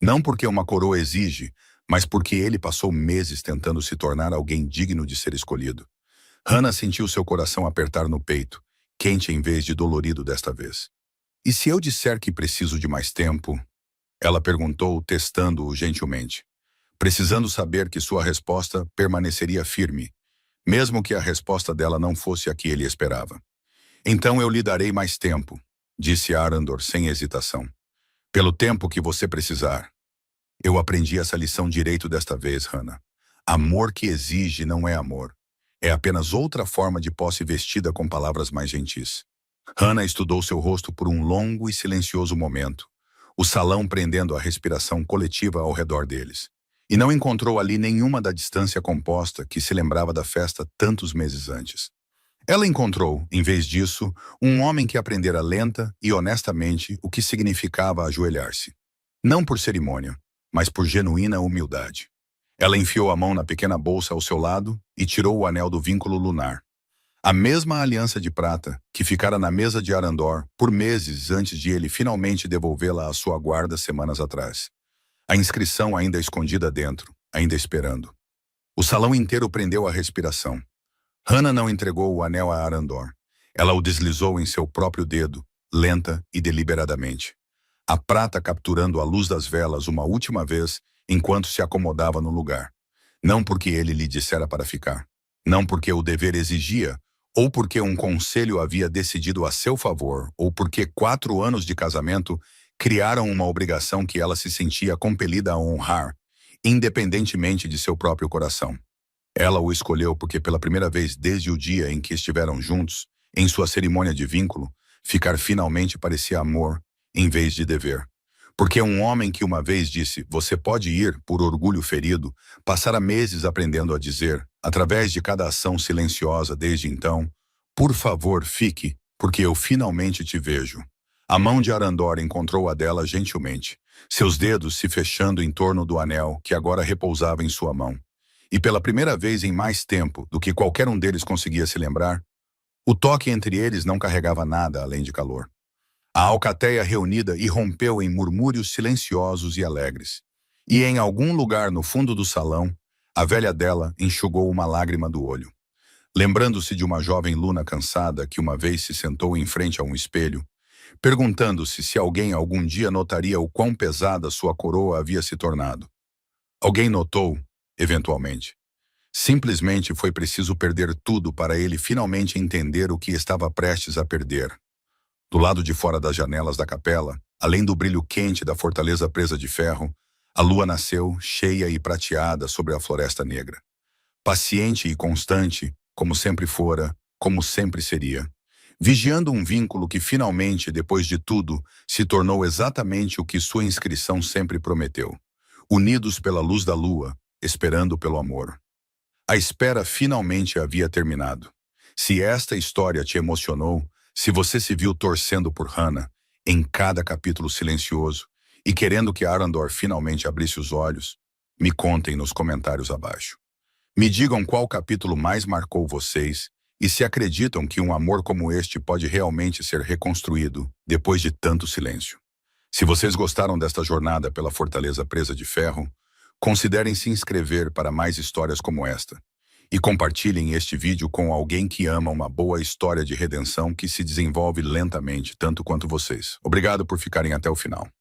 Não porque uma coroa exige, mas porque ele passou meses tentando se tornar alguém digno de ser escolhido. Hannah sentiu seu coração apertar no peito, quente em vez de dolorido desta vez. E se eu disser que preciso de mais tempo? Ela perguntou, testando-o gentilmente, precisando saber que sua resposta permaneceria firme, mesmo que a resposta dela não fosse a que ele esperava. Então eu lhe darei mais tempo, disse Arandor sem hesitação. Pelo tempo que você precisar. Eu aprendi essa lição direito desta vez, Hannah. Amor que exige não é amor. É apenas outra forma de posse vestida com palavras mais gentis. Hannah estudou seu rosto por um longo e silencioso momento, o salão prendendo a respiração coletiva ao redor deles. E não encontrou ali nenhuma da distância composta que se lembrava da festa tantos meses antes. Ela encontrou, em vez disso, um homem que aprendera lenta e honestamente o que significava ajoelhar-se. Não por cerimônia, mas por genuína humildade. Ela enfiou a mão na pequena bolsa ao seu lado e tirou o anel do vínculo lunar. A mesma aliança de prata que ficara na mesa de Arandor por meses antes de ele finalmente devolvê-la à sua guarda semanas atrás. A inscrição ainda escondida dentro, ainda esperando. O salão inteiro prendeu a respiração. Hannah não entregou o anel a Arandor. Ela o deslizou em seu próprio dedo, lenta e deliberadamente. A prata capturando a luz das velas uma última vez enquanto se acomodava no lugar. Não porque ele lhe dissera para ficar. Não porque o dever exigia, ou porque um conselho havia decidido a seu favor, ou porque 4 anos de casamento criaram uma obrigação que ela se sentia compelida a honrar, independentemente de seu próprio coração. Ela o escolheu porque pela primeira vez desde o dia em que estiveram juntos, em sua cerimônia de vínculo, ficar finalmente parecia amor, em vez de dever. Porque um homem que uma vez disse, você pode ir, por orgulho ferido, passara meses aprendendo a dizer, através de cada ação silenciosa desde então, por favor, fique, porque eu finalmente te vejo. A mão de Arandor encontrou a dela gentilmente, seus dedos se fechando em torno do anel que agora repousava em sua mão. E pela primeira vez em mais tempo do que qualquer um deles conseguia se lembrar, o toque entre eles não carregava nada além de calor. A alcateia reunida irrompeu em murmúrios silenciosos e alegres. E em algum lugar no fundo do salão, a velha dela enxugou uma lágrima do olho. Lembrando-se de uma jovem luna cansada que uma vez se sentou em frente a um espelho, perguntando-se se alguém algum dia notaria o quão pesada sua coroa havia se tornado. Alguém notou, eventualmente. Simplesmente foi preciso perder tudo para ele finalmente entender o que estava prestes a perder. Do lado de fora das janelas da capela, além do brilho quente da fortaleza presa de ferro, a lua nasceu, cheia e prateada sobre a floresta negra. Paciente e constante, como sempre fora, como sempre seria. Vigiando um vínculo que finalmente, depois de tudo, se tornou exatamente o que sua inscrição sempre prometeu. Unidos pela luz da lua, esperando pelo amor. A espera finalmente havia terminado. Se esta história te emocionou, se você se viu torcendo por Hannah, em cada capítulo silencioso, e querendo que Arandor finalmente abrisse os olhos, me contem nos comentários abaixo. Me digam qual capítulo mais marcou vocês e se acreditam que um amor como este pode realmente ser reconstruído depois de tanto silêncio. Se vocês gostaram desta jornada pela Fortaleza Presa de Ferro, considerem se inscrever para mais histórias como esta. E compartilhem este vídeo com alguém que ama uma boa história de redenção que se desenvolve lentamente, tanto quanto vocês. Obrigado por ficarem até o final.